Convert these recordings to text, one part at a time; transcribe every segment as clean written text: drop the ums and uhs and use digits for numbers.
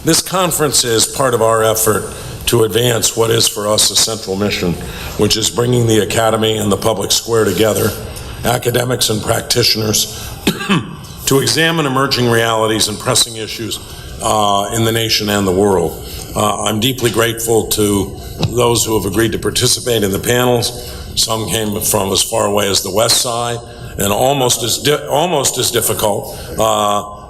This conference is part of our effort to advance what is for us a central mission, which is bringing the academy and the public square together, academics and practitioners, to examine emerging realities and pressing issues in the nation and the world. I'm deeply grateful to those who have agreed to participate in the panels. Some came from as far away as the West Side, and almost as difficult.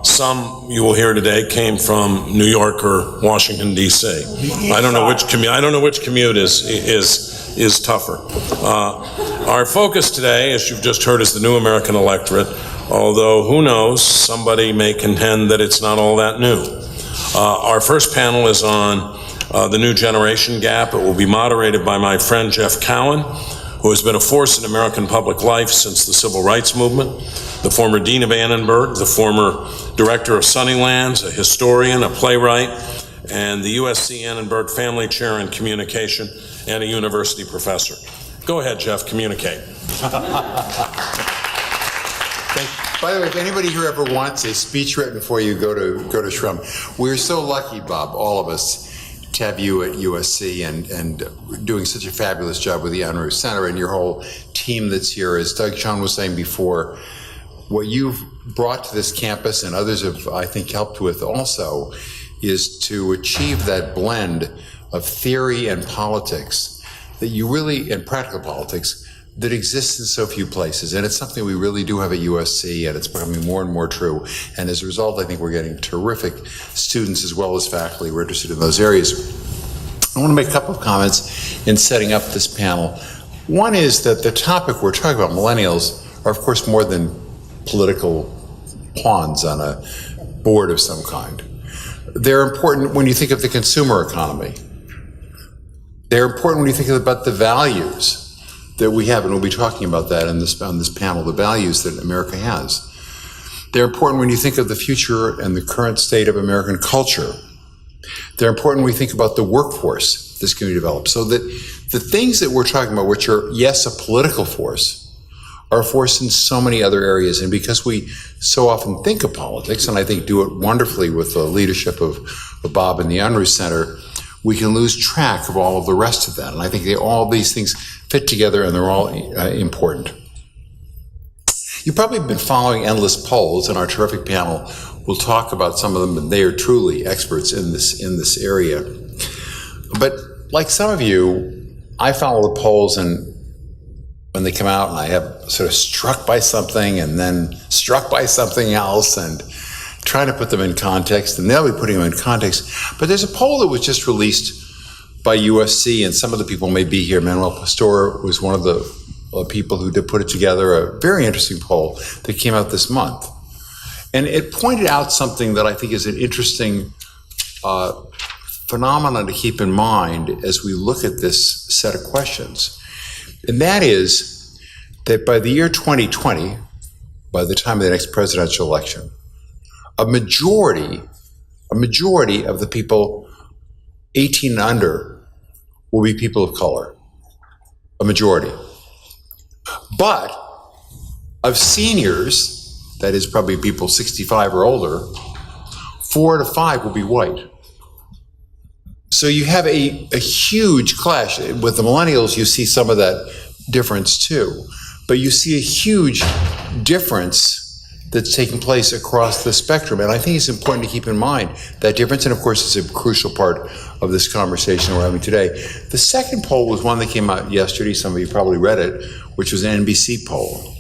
Some you will hear today came from New York or Washington D.C. I don't know which commute is tougher. Our focus today, as you've just heard, is the new American electorate. Although who knows, somebody may contend that it's not all that new. Our first panel is on the new generation gap. It will be moderated by my friend Jeff Cowan, who has been a force in American public life since the Civil Rights Movement, the former Dean of Annenberg, the former Director of Sunnylands, a historian, a playwright, and the USC Annenberg Family Chair in Communication, and a university professor. Go ahead, Jeff, communicate. By the way, if anybody here ever wants a speech written before you go to Shrum, we're so lucky, Bob, all of us, to have you at USC and doing such a fabulous job with the Unruh Center and your whole team that's here. As Doug Schoen was saying before, what you've brought to this campus and others have, I think, helped with also is to achieve that blend of theory and politics that you really, and practical politics, that exists in so few places. And it's something we really do have at USC, and it's becoming more and more true. And as a result, I think we're getting terrific students as well as faculty who are interested in those areas. I want to make a couple of comments in setting up this panel. One is that the topic we're talking about, millennials, are of course more than political pawns on a board of some kind. They're important when you think of the consumer economy. They're important when you think about the values that we have, and we'll be talking about that on this panel, the values that America has. They're important when you think of the future and the current state of American culture. They're important when we think about the workforce that's going to develop. So that the things that we're talking about, which are, yes, a political force, are a force in so many other areas. And because we so often think of politics, and I think do it wonderfully with the leadership of Bob and the Unruh Center, we can lose track of all of the rest of that. And I think all these things fit together and they're all important. You've probably been following endless polls, and our terrific panel will talk about some of them, and they are truly experts in this area. But like some of you, I follow the polls, and when they come out and I have sort of struck by something and then struck by something else, and trying to put them in context, and they'll be putting them in context. But there's a poll that was just released by USC, and some of the people may be here. Manuel Pastor was one of the people who did put it together, a very interesting poll that came out this month. And it pointed out something that I think is an interesting phenomenon to keep in mind as we look at this set of questions. And that is that by the year 2020, by the time of the next presidential election, a majority of the people 18 and under will be people of color, a majority. But of seniors, that is probably people 65 or older, 4 out of 5 will be white. So you have a huge clash. With the millennials, you see some of that difference too. But you see a huge difference that's taking place across the spectrum. And I think it's important to keep in mind that difference, and of course it's a crucial part of this conversation we're having today. The second poll was one that came out yesterday, some of you probably read it, which was an NBC poll.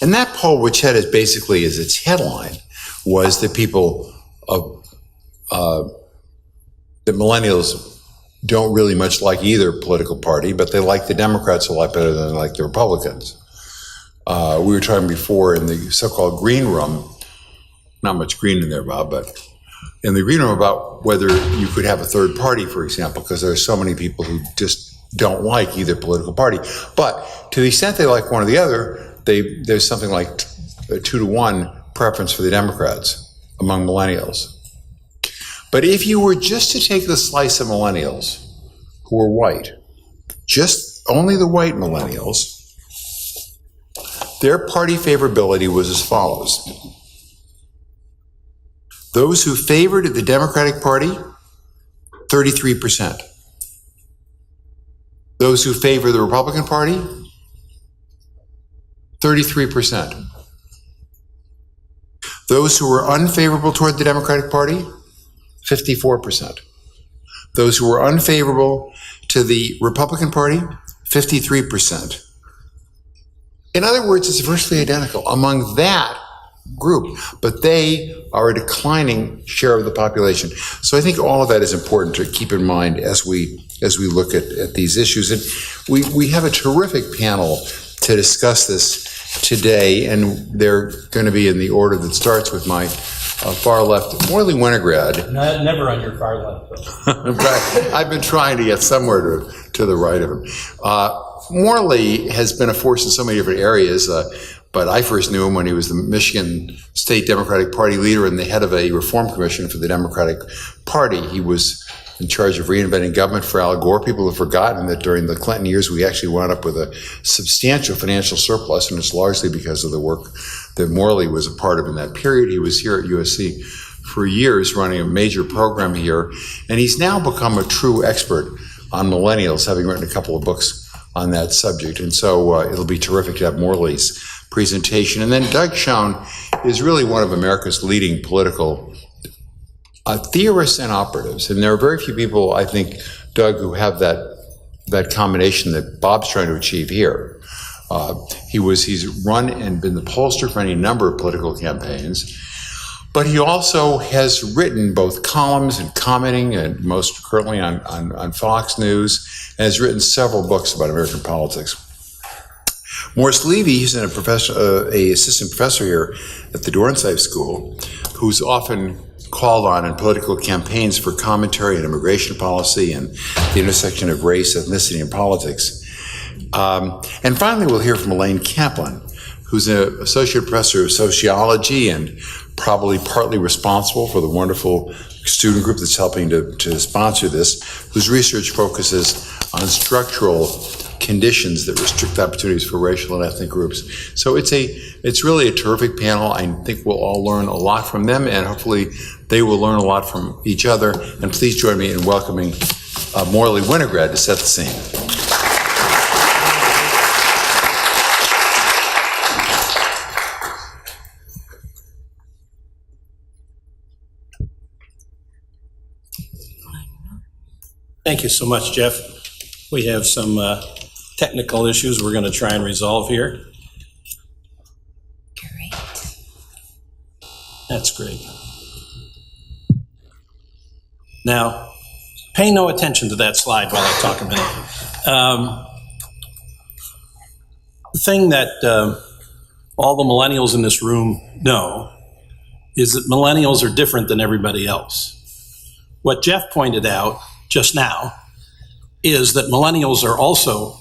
And that poll, which had as basically as its headline, was that people of, the millennials don't really much like either political party, but they like the Democrats a lot better than they like the Republicans. We were talking before in the so-called green room, not much green in there, Bob, but in the green room about whether you could have a third party, for example, because there are so many people who just don't like either political party. But to the extent they like one or the other, there's something like a 2-to-1 preference for the Democrats among millennials. But if you were just to take the slice of millennials who were white, just only the white millennials, their party favorability was as follows. Those who favored the Democratic Party, 33%. Those who favor the Republican Party, 33%. Those who were unfavorable toward the Democratic Party, 54%. Those who were unfavorable to the Republican Party, 53%. In other words, it's virtually identical among that group, but they are a declining share of the population. So I think all of that is important to keep in mind as we look at these issues. And we have a terrific panel to discuss this today, and they're going to be in the order that starts with my far left, Morley Winograd. Never on your far left, though. I've been trying to get somewhere to the right of him. Morley has been a force in so many different areas, but I first knew him when he was the Michigan State Democratic Party leader and the head of a reform commission for the Democratic Party. He was in charge of reinventing government for Al Gore. People have forgotten that during the Clinton years, we actually wound up with a substantial financial surplus, and it's largely because of the work that Morley was a part of in that period. He was here at USC for years running a major program here, and he's now become a true expert on millennials, having written a couple of books on that subject. And so it'll be terrific to have Morley's presentation. And then Doug Schoen is really one of America's leading political theorists and operatives. And there are very few people, I think, Doug, who have that combination that Bob's trying to achieve here. He's run and been the pollster for any number of political campaigns, but he also has written both columns and commenting, and most currently on Fox News, and has written several books about American politics. Morris Levy, he's an assistant professor here at the Dornsife School, who's often called on in political campaigns for commentary on immigration policy and the intersection of race, ethnicity, and politics. And finally, we'll hear from Elaine Kaplan, who's an associate professor of sociology and probably partly responsible for the wonderful student group that's helping to sponsor this, whose research focuses on structural conditions that restrict opportunities for racial and ethnic groups. So it's really a terrific panel. I think we'll all learn a lot from them, and hopefully they will learn a lot from each other. And please join me in welcoming Morley Winograd to set the scene. Thank you so much, Jeff. We have some technical issues we're going to try and resolve here. Great. That's great. Now, pay no attention to that slide while I talk a minute. The thing that all the millennials in this room know is that millennials are different than everybody else. What Jeff pointed out just now is that millennials are also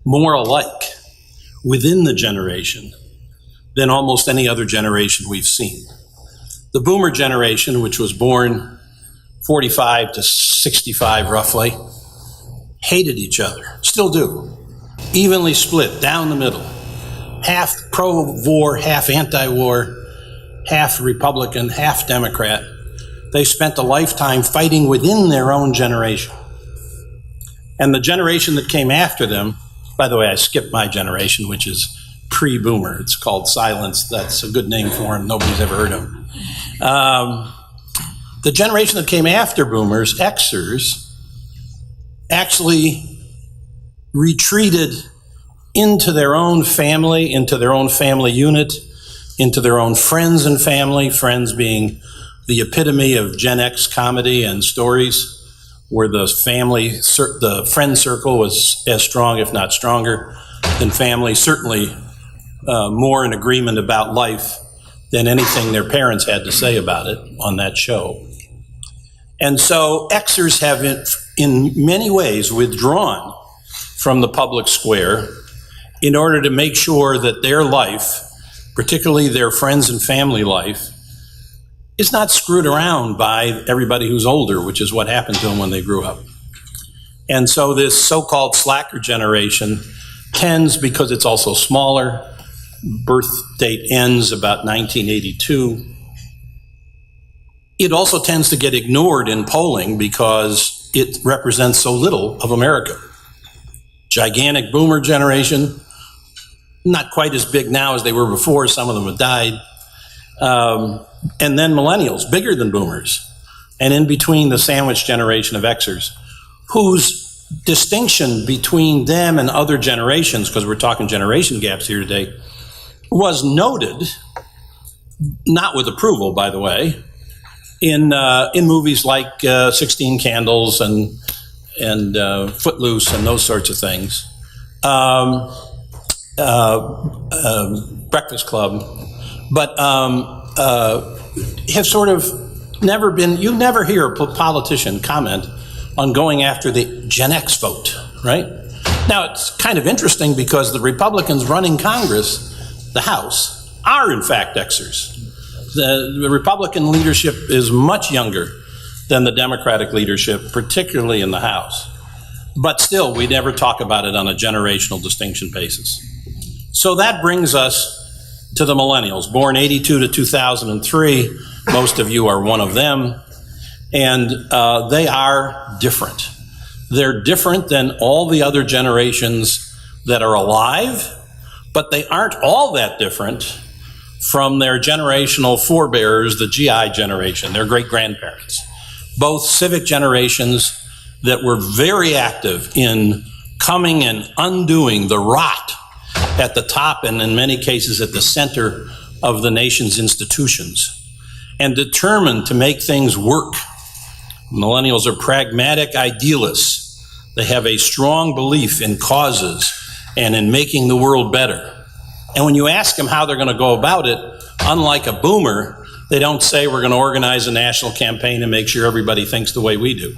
more alike within the generation than almost any other generation we've seen. The boomer generation, which was born 45 to 65 roughly, hated each other, still do, evenly split down the middle, half pro-war, half anti-war, half Republican, half Democrat. They spent a lifetime fighting within their own generation. And the generation that came after them, by the way, I skipped my generation, which is pre-boomer. It's called Silence. That's a good name for him. Nobody's ever heard of him. The generation that came after boomers, Xers, actually retreated into their own family, into their own family unit, into their own friends and family, friends being the epitome of Gen X comedy and stories, where the friend circle was as strong, if not stronger, than family, certainly more in agreement about life than anything their parents had to say about it on that show. And so Xers have, in many ways, withdrawn from the public square in order to make sure that their life, particularly their friends and family life, is not screwed around by everybody who's older, which is what happened to them when they grew up. And so this so-called slacker generation tends, because it's also smaller, birth date ends about 1982, it also tends to get ignored in polling because it represents so little of America. Gigantic boomer generation, not quite as big now as they were before, some of them have died. And then millennials, bigger than boomers. And in between, the sandwich generation of Xers, whose distinction between them and other generations, because we're talking generation gaps here today, was noted, not with approval, by the way, in movies like 16 Candles and Footloose and those sorts of things. Breakfast Club, but have sort of never been, you never hear a politician comment on going after the Gen X vote, right? Now, it's kind of interesting because the Republicans running Congress, the House, are in fact Xers. The Republican leadership is much younger than the Democratic leadership, particularly in the House. But still, we never talk about it on a generational distinction basis. So that brings us to the millennials, born 82 to 2003. Most of you are one of them. And they are different. They're different than all the other generations that are alive, but they aren't all that different from their generational forebears, the GI generation, their great-grandparents. Both civic generations that were very active in coming and undoing the rot at the top and in many cases at the center of the nation's institutions, and determined to make things work. Millennials are pragmatic idealists. They have a strong belief in causes and in making the world better. And when you ask them how they're going to go about it, unlike a boomer, they don't say we're going to organize a national campaign and make sure everybody thinks the way we do.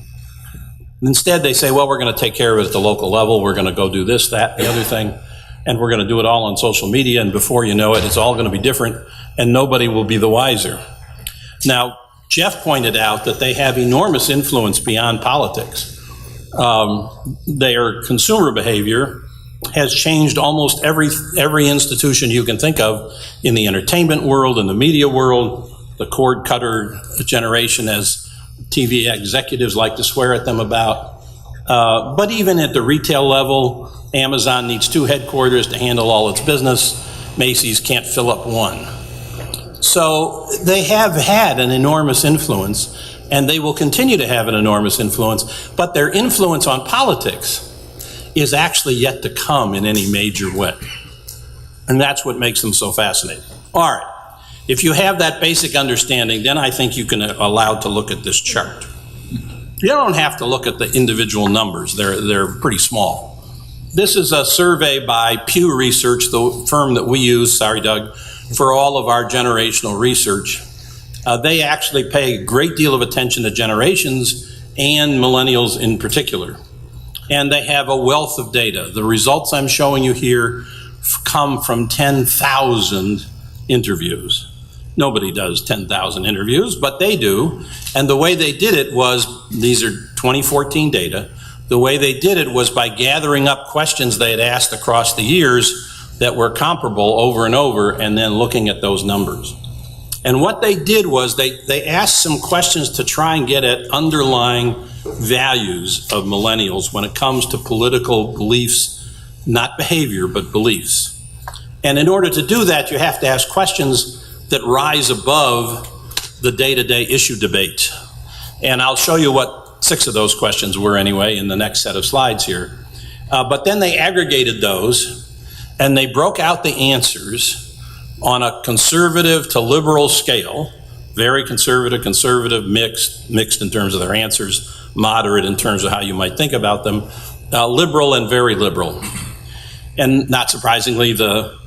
Instead, they say, well, we're going to take care of it at the local level. We're going to go do this, that, the other thing, and we're going to do it all on social media, and before you know it, it's all going to be different, and nobody will be the wiser. Now, Jeff pointed out that they have enormous influence beyond politics. Their consumer behavior has changed almost every institution you can think of in the entertainment world, in the media world, the cord cutter generation, as TV executives like to swear at them about. But even at the retail level, Amazon needs 2 headquarters to handle all its business. Macy's can't fill up one. So they have had an enormous influence, and they will continue to have an enormous influence, but their influence on politics is actually yet to come in any major way. And that's what makes them so fascinating. All right, if you have that basic understanding, then I think you can allow to look at this chart. You don't have to look at the individual numbers. They're pretty small. This is a survey by Pew Research, the firm that we use, sorry Doug, for all of our generational research. They actually pay a great deal of attention to generations and millennials in particular. And they have a wealth of data. The results I'm showing you here come from 10,000 interviews. Nobody does 10,000 interviews, but they do. And the way they did it was, these are 2014 data, the way they did it was by gathering up questions they had asked across the years that were comparable over and over, and then looking at those numbers. And what they did was they asked some questions to try and get at underlying values of millennials when it comes to political beliefs, not behavior, but beliefs. And in order to do that, you have to ask questions that rise above the day-to-day issue debate. And I'll show you what 6 of those questions were anyway in the next set of slides here. But then they aggregated those, and they broke out the answers on a conservative to liberal scale, very conservative, mixed in terms of their answers, moderate in terms of how you might think about them, liberal and very liberal. And not surprisingly, the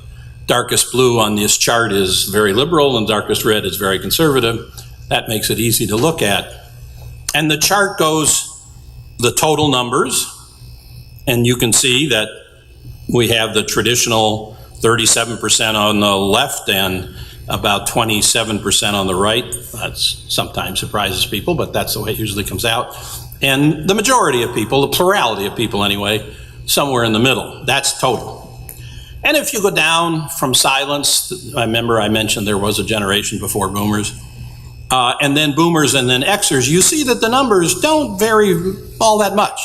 darkest blue on this chart is very liberal and darkest red is very conservative. That makes it easy to look at. And the chart goes the total numbers, and you can see that we have the traditional 37% on the left and about 27% on the right. That sometimes surprises people, but that's the way it usually comes out. And the majority of people, the plurality of people anyway, somewhere in the middle. That's total. And if you go down from silence, I remember I mentioned there was a generation before boomers. and then boomers and then Xers, you see that the numbers don't vary all that much.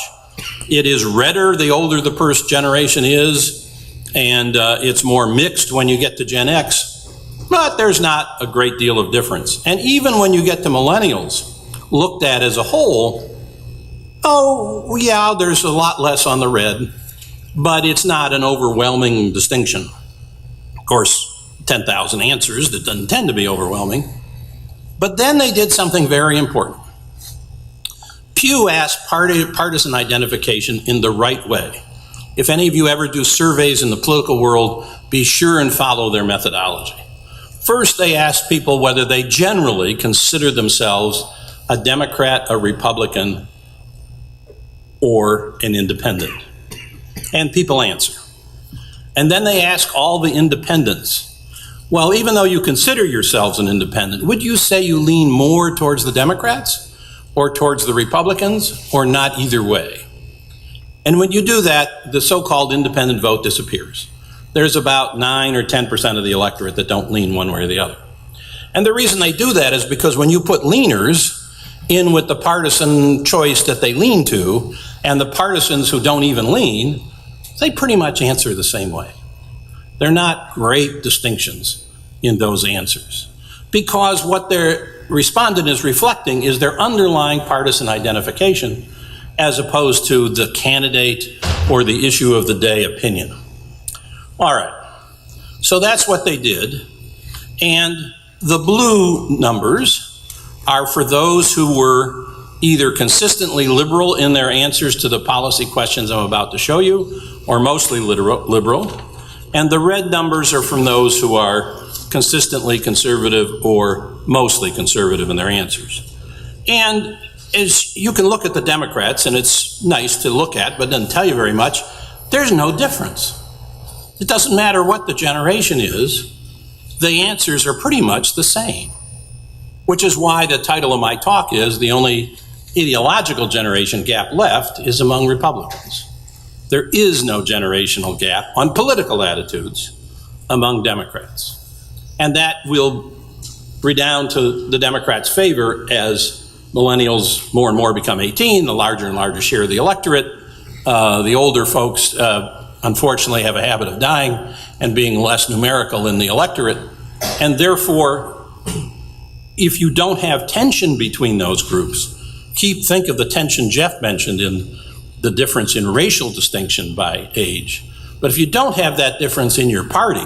It is redder the older the first generation is, and it's more mixed when you get to Gen X, but there's not a great deal of difference. And even when you get to millennials, looked at as a whole, oh, yeah, there's a lot less on the red, but it's not an overwhelming distinction. Of course, 10,000 answers, that doesn't tend to be overwhelming. But then they did something very important. Pew asked partisan identification in the right way. If any of you ever do surveys in the political world, be sure and follow their methodology. First, they asked people whether they generally consider themselves a Democrat, a Republican, or an independent. And people answer. And then they ask all the independents, well, even though you consider yourselves an independent, would you say you lean more towards the Democrats or towards the Republicans, or not either way? And when you do that, the so-called independent vote disappears. There's about 9 or 10% of the electorate that don't lean one way or the other. And the reason they do that is because when you put leaners in with the partisan choice that they lean to, and the partisans who don't even lean, they pretty much answer the same way. They're not great distinctions in those answers, because what their respondent is reflecting is their underlying partisan identification as opposed to the candidate or the issue of the day opinion. All right, so that's what they did. And the blue numbers are for those who were either consistently liberal in their answers to the policy questions I'm about to show you, or mostly liberal. And the red numbers are from those who are consistently conservative or mostly conservative in their answers. And as you can look at the Democrats, and it's nice to look at, but doesn't tell you very much, there's no difference. It doesn't matter what the generation is, the answers are pretty much the same. Which is why the title of my talk is, the only ideological generation gap left is among Republicans. There is no generational gap on political attitudes among Democrats. And that will redound to the Democrats' favor as millennials more and more become 18, the larger and larger share of the electorate. The older folks, unfortunately, have a habit of dying and being less numerical in the electorate. And therefore, if you don't have tension between those groups, think of the tension Jeff mentioned in the difference in racial distinction by age. But if you don't have that difference in your party,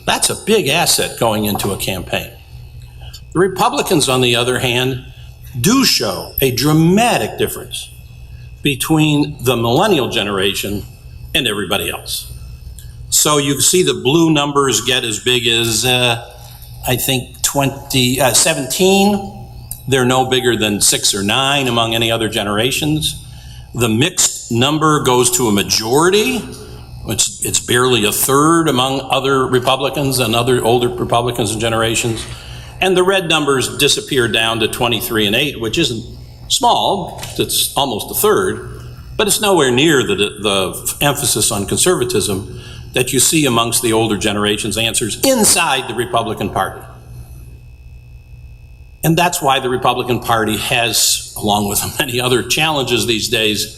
that's a big asset going into a campaign. The Republicans, on the other hand, do show a dramatic difference between the millennial generation and everybody else. So you see the blue numbers get as big as, I think, 17. They're no bigger than 6 or 9 among any other generations. The mixed number goes to a majority, which it's barely a third among other Republicans and other older Republicans and generations. And the red numbers disappear down to 23 and 8, which isn't small, it's almost a third, but it's nowhere near the emphasis on conservatism that you see amongst the older generation's answers inside the Republican Party. And that's why the Republican Party has, along with many other challenges these days,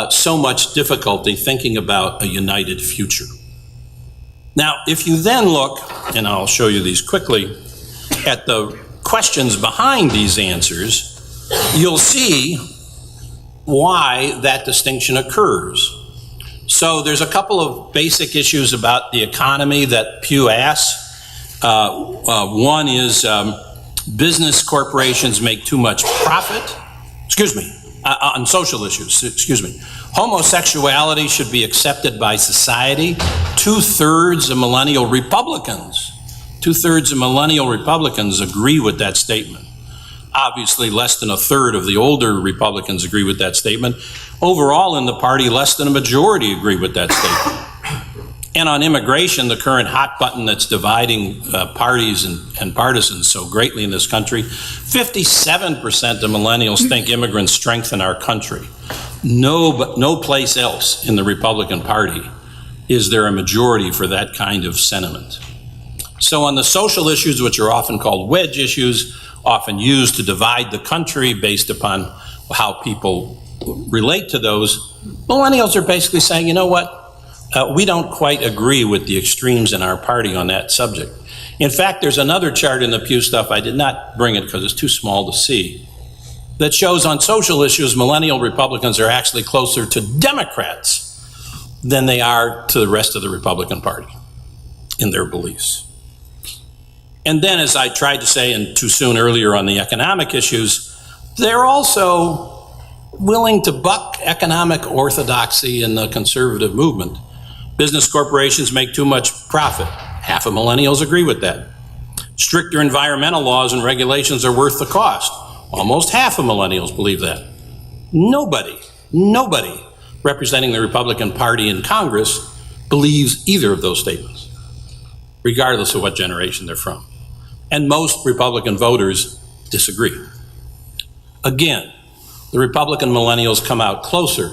so much difficulty thinking about a united future. Now, if you then look, and I'll show you these quickly, at the questions behind these answers, you'll see why that distinction occurs. So there's a couple of basic issues about the economy that Pew asks. One is business corporations make too much profit. On social issues, Homosexuality should be accepted by society. 2/3 of millennial Republicans agree with that statement. Obviously, less than a third of the older Republicans agree with that statement. Overall in the party, less than a majority agree with that statement. And on immigration, the current hot button that's dividing parties and partisans so greatly in this country, 57% of millennials think immigrants strengthen our country. No place else in the Republican Party is there a majority for that kind of sentiment. So on the social issues, which are often called wedge issues, often used to divide the country based upon how people relate to those, millennials are basically saying, you know what, we don't quite agree with the extremes in our party on that subject. In fact, there's another chart in the Pew stuff, I did not bring it because it's too small to see, that shows on social issues, millennial Republicans are actually closer to Democrats than they are to the rest of the Republican Party in their beliefs. And then, as I tried to say and too soon earlier on the economic issues, they're also willing to buck economic orthodoxy in the conservative movement. Business corporations make too much profit. Half of millennials agree with that. Stricter environmental laws and regulations are worth the cost. Almost half of millennials believe that. Nobody representing the Republican Party in Congress believes either of those statements, regardless of what generation they're from. And most Republican voters disagree. Again, the Republican millennials come out closer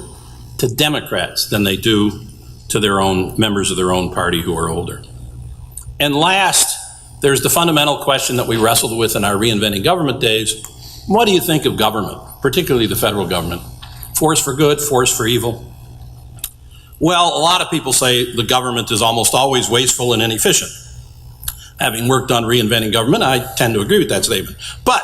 to Democrats than they do to their own members of their own party who are older. And last, there's the fundamental question that we wrestled with in our reinventing government days. What do you think of government, particularly the federal government? Force for good, force for evil? Well, a lot of people say the government is almost always wasteful and inefficient. Having worked on reinventing government, I tend to agree with that statement. But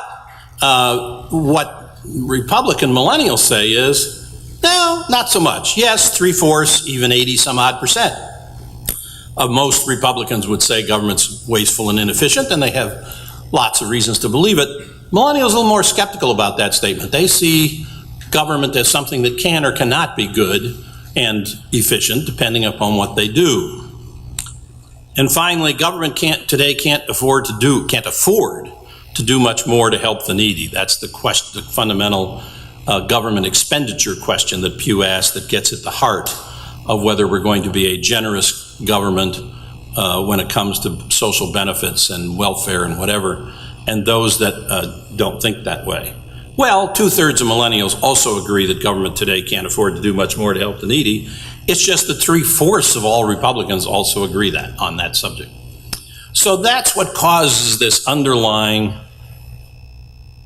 what Republican millennials say is, no, not so much. Yes, 3/4, even 80-some-odd% of most Republicans would say government's wasteful and inefficient, and they have lots of reasons to believe it. Millennials are a little more skeptical about that statement. They see government as something that can or cannot be good and efficient, depending upon what they do. And finally, government can't afford to do much more to help the needy. That's the question, the fundamental government expenditure question that Pew asked, that gets at the heart of whether we're going to be a generous government when it comes to social benefits and welfare and whatever, and those that don't think that way. Well, 2/3 of millennials also agree that government today can't afford to do much more to help the needy. It's just that 3/4 of all Republicans also agree on that subject. So that's what causes this underlying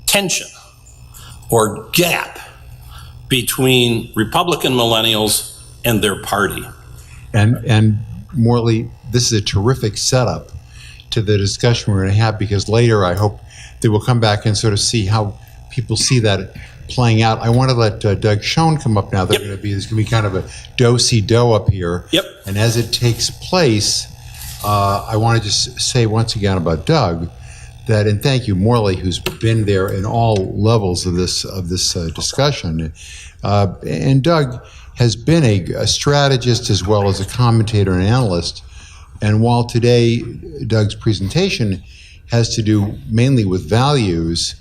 tension or gap between Republican millennials and their party. And Morley, this is a terrific setup to the discussion we're going to have, because later I hope that we'll come back and sort of see how people see that playing out. I want to let Doug Schoen come up now. There's going to be kind of a do-si-do up here. Yep. And as it takes place, I want to just say once again about Doug that, and thank you, Morley, who's been there in all levels of this discussion. And Doug has been a strategist as well as a commentator and analyst. And while today Doug's presentation has to do mainly with values,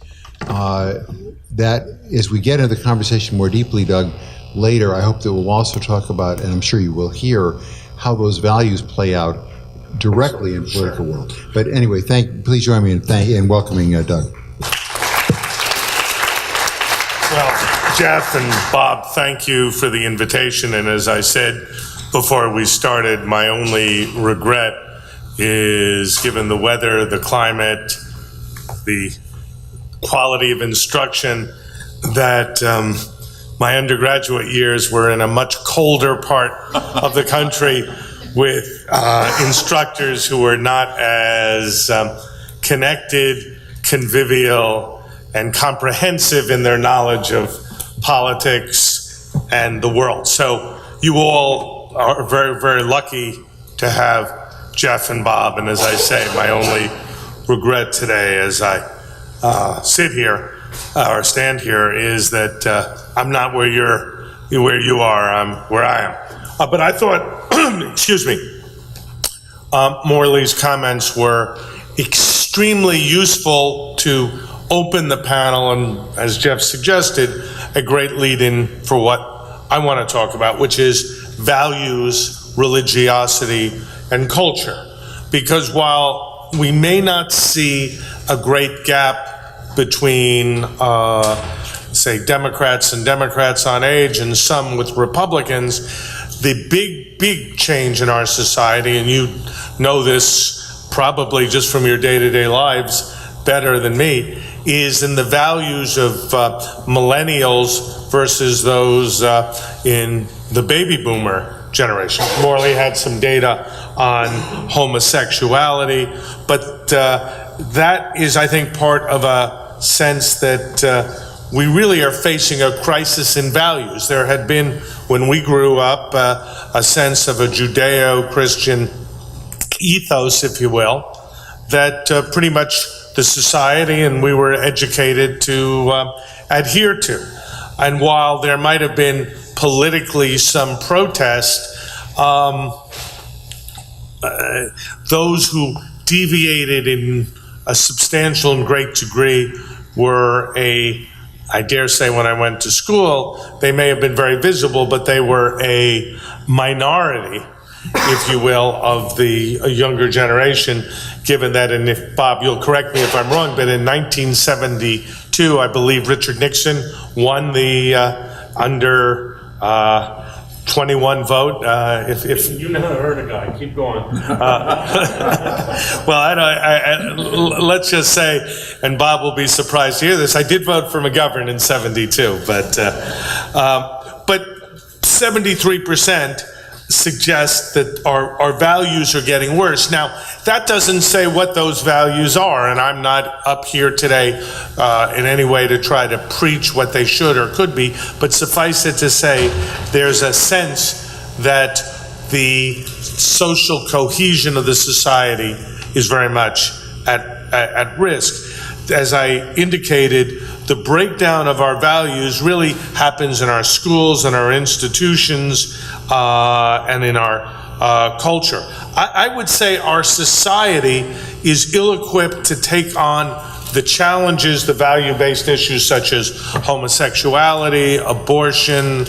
that as we get into the conversation more deeply, Doug, later, I hope that we'll also talk about, and I'm sure you will hear, how those values play out directly in political world. But anyway, please join me in welcoming Doug. Well, Jeff and Bob, thank you for the invitation. And as I said before we started, my only regret is, given the weather, the climate, the quality of instruction, that my undergraduate years were in a much colder part of the country with instructors who were not as connected, convivial, and comprehensive in their knowledge of politics and the world. So you all are very, very lucky to have Jeff and Bob. And as I say, my only regret today as I sit here or stand here is that I'm not where you are. I'm where I am. But I thought, excuse me, Morley's comments were extremely useful to open the panel, and as Jeff suggested, a great lead-in for what I want to talk about, which is values, religiosity, and culture. Because while we may not see a great gap between, say, Democrats on age and some with Republicans, the big change in our society, and you know this probably just from your day-to-day lives, better than me, is in the values of millennials versus those in the baby boomer generation. Morley had some data on homosexuality, but that is, I think, part of a sense that we really are facing a crisis in values. There had been, when we grew up, a sense of a Judeo-Christian ethos, if you will, that pretty much the society and we were educated to adhere to. And while there might have been politically some protest, those who deviated in a substantial and great degree were I dare say when I went to school, they may have been very visible, but they were a minority, if you will, of the younger generation, given that, and if, Bob, you'll correct me if I'm wrong, but in 1972, I believe Richard Nixon won the under 21 vote. If you know how to hurt a guy, keep going. Well, let's just say, and Bob will be surprised to hear this, I did vote for McGovern in 72, but 73% suggest that our values are getting worse. Now, that doesn't say what those values are, and I'm not up here today in any way to try to preach what they should or could be, but suffice it to say there's a sense that the social cohesion of the society is very much at risk. As I indicated, the breakdown of our values really happens in our schools and our institutions and in our culture. I would say our society is ill-equipped to take on the challenges, the value-based issues such as homosexuality, abortion,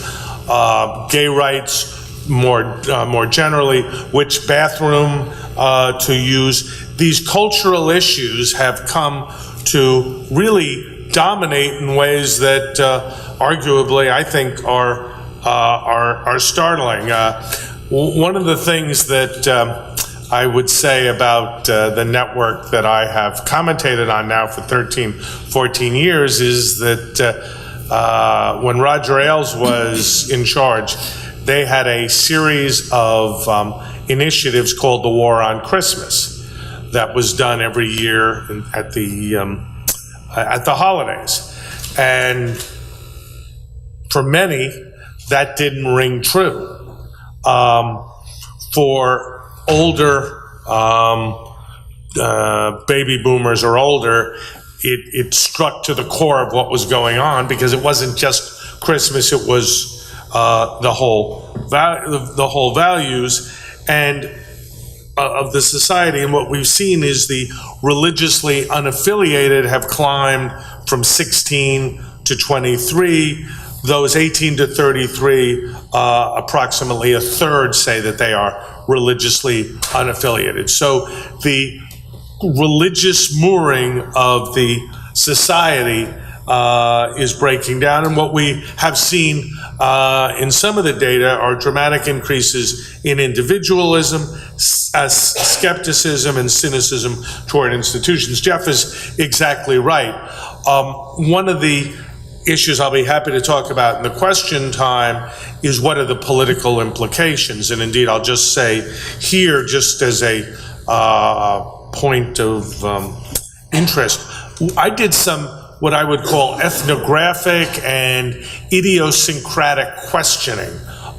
gay rights, more generally, which bathroom to use. These cultural issues have come to really dominate in ways that arguably I think are startling. One of the things that I would say about the network that I have commentated on now for 13, 14 years is that when Roger Ailes was in charge, they had a series of initiatives called the War on Christmas that was done every year at the holidays. And for many, that didn't ring true. For older baby boomers or older, it struck to the core of what was going on, because it wasn't just Christmas, it was the whole values and of the society. And what we've seen is the religiously unaffiliated have climbed from 16 to 23. Those 18 to 33, approximately a third say that they are religiously unaffiliated. So the religious mooring of the society is breaking down, and what we have seen in some of the data are dramatic increases in individualism, skepticism, and cynicism toward institutions. Jeff is exactly right. One of the issues I'll be happy to talk about in the question time is what are the political implications, and indeed I'll just say here, just as a point of interest, I did some what I would call ethnographic and idiosyncratic questioning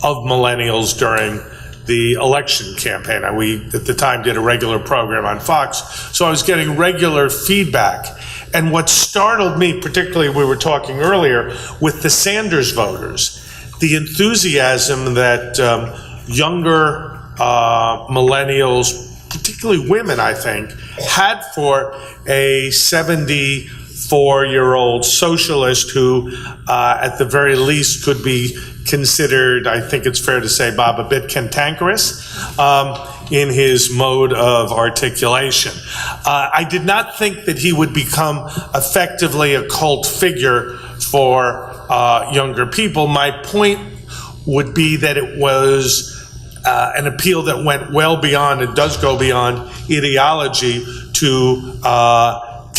of millennials during the election campaign. We, at the time, did a regular program on Fox, so I was getting regular feedback. And what startled me, particularly, we were talking earlier, with the Sanders voters, the enthusiasm that younger millennials, particularly women, I think, had for a 74-year-old socialist who, at the very least, could be considered, I think it's fair to say, Bob, a bit cantankerous in his mode of articulation. I did not think that he would become effectively a cult figure for younger people. My point would be that it was an appeal that went well beyond, it does go beyond ideology, to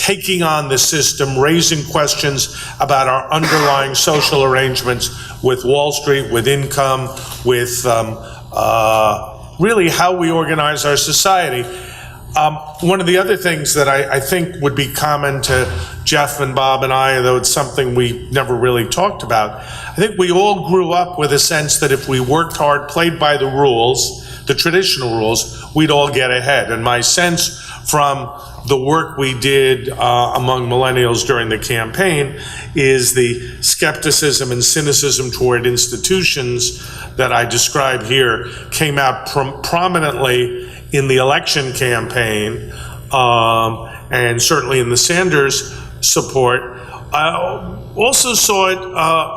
taking on the system, raising questions about our underlying social arrangements with Wall Street, with income, with really how we organize our society. One of the other things that I think would be common to Jeff and Bob and I, though it's something we never really talked about, I think we all grew up with a sense that if we worked hard, played by the rules, the traditional rules, we'd all get ahead. And my sense from the work we did among millennials during the campaign is the skepticism and cynicism toward institutions that I describe here came out prominently in the election campaign, and certainly in the Sanders support. I also saw it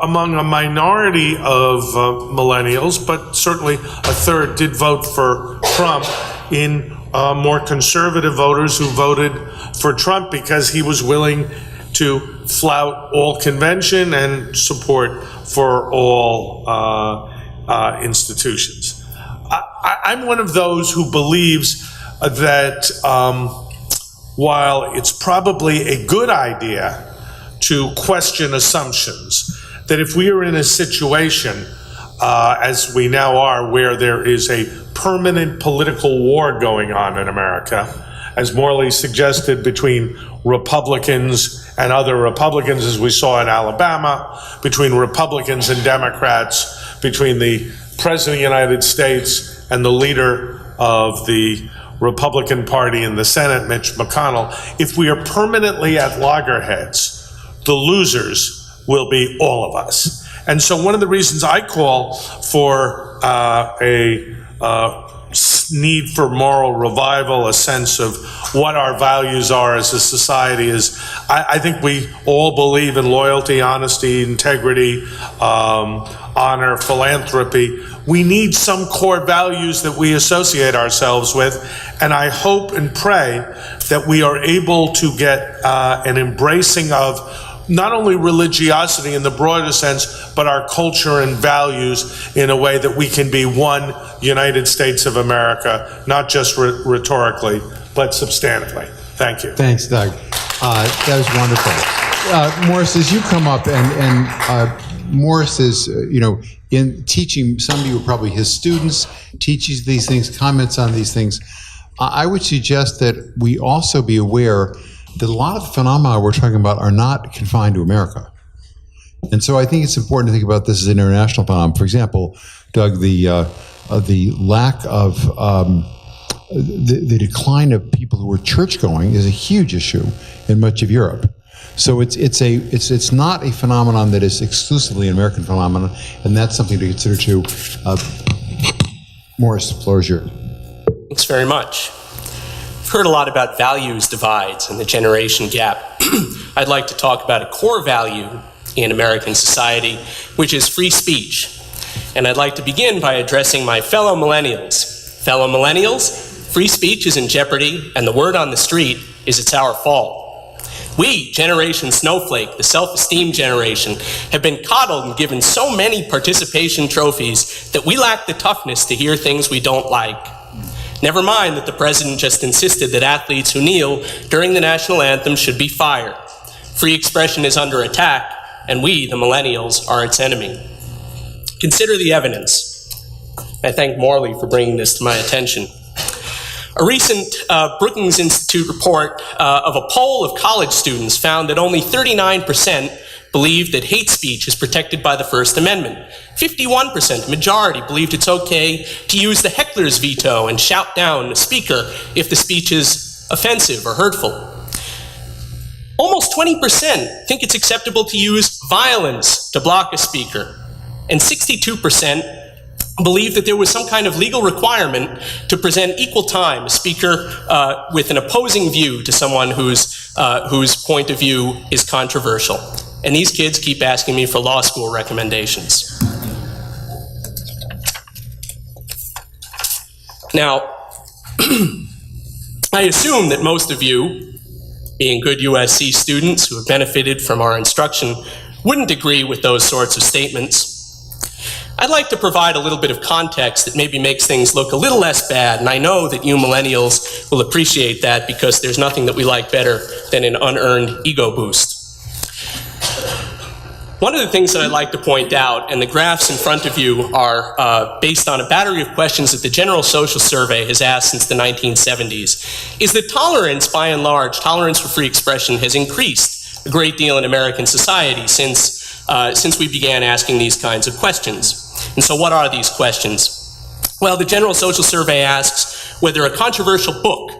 among a minority of millennials, but certainly a third did vote for Trump, in more conservative voters who voted for Trump because he was willing to flout all convention and support for all institutions. I'm one of those who believes that while it's probably a good idea to question assumptions, that if we are in a situation, as we now are, where there is a permanent political war going on in America, as Morley suggested, between Republicans and other Republicans, as we saw in Alabama, between Republicans and Democrats, between the President of the United States and the leader of the Republican Party in the Senate, Mitch McConnell, if we are permanently at loggerheads, the losers will be all of us. And so one of the reasons I call for a need for moral revival, a sense of what our values are as a society is, I think we all believe in loyalty, honesty, integrity, honor, philanthropy. We need some core values that we associate ourselves with, and I hope and pray that we are able to get an embracing of not only religiosity in the broader sense, but our culture and values in a way that we can be one United States of America, not just rhetorically, but substantively. Thank you. Thanks, Doug. That was wonderful. Morris, as you come up, and Morris is, in teaching, some of you are probably his students, teaches these things, comments on these things. I would suggest that we also be aware that a lot of the phenomena we're talking about are not confined to America. And so I think it's important to think about this as an international phenomenon. For example, Doug, the lack of, the decline of people who are church-going is a huge issue in much of Europe. So it's not a phenomenon that is exclusively an American phenomenon, and that's something to consider too. Morris, the floor is yours. Thanks very much. I've heard a lot about values divides and the generation gap. I'd like to talk about a core value in American society, which is free speech. And I'd like to begin by addressing my fellow millennials. Fellow millennials, free speech is in jeopardy, and the word on the street is it's our fault. We, Generation Snowflake, the self-esteem generation, have been coddled and given so many participation trophies that we lack the toughness to hear things we don't like. Never mind that the president just insisted that athletes who kneel during the national anthem should be fired. Free expression is under attack, and we, the millennials, are its enemy. Consider the evidence. I thank Morley for bringing this to my attention. A recent Brookings Institute report of a poll of college students found that only 39% believed that hate speech is protected by the First Amendment. 51%, majority, believed it's okay to use the heckler's veto and shout down a speaker if the speech is offensive or hurtful. Almost 20% think it's acceptable to use violence to block a speaker. And 62% believe that there was some kind of legal requirement to present equal time a speaker with an opposing view to someone whose point of view is controversial. And these kids keep asking me for law school recommendations. Now, I assume that most of you, being good USC students who have benefited from our instruction, wouldn't agree with those sorts of statements. I'd like to provide a little bit of context that maybe makes things look a little less bad, and I know that you millennials will appreciate that because there's nothing that we like better than an unearned ego boost. One of the things that I'd like to point out, and the graphs in front of you are based on a battery of questions that the General Social Survey has asked since the 1970s, is that tolerance, by and large, tolerance for free expression has increased a great deal in American society since we began asking these kinds of questions. And so what are these questions? Well, the General Social Survey asks whether a controversial book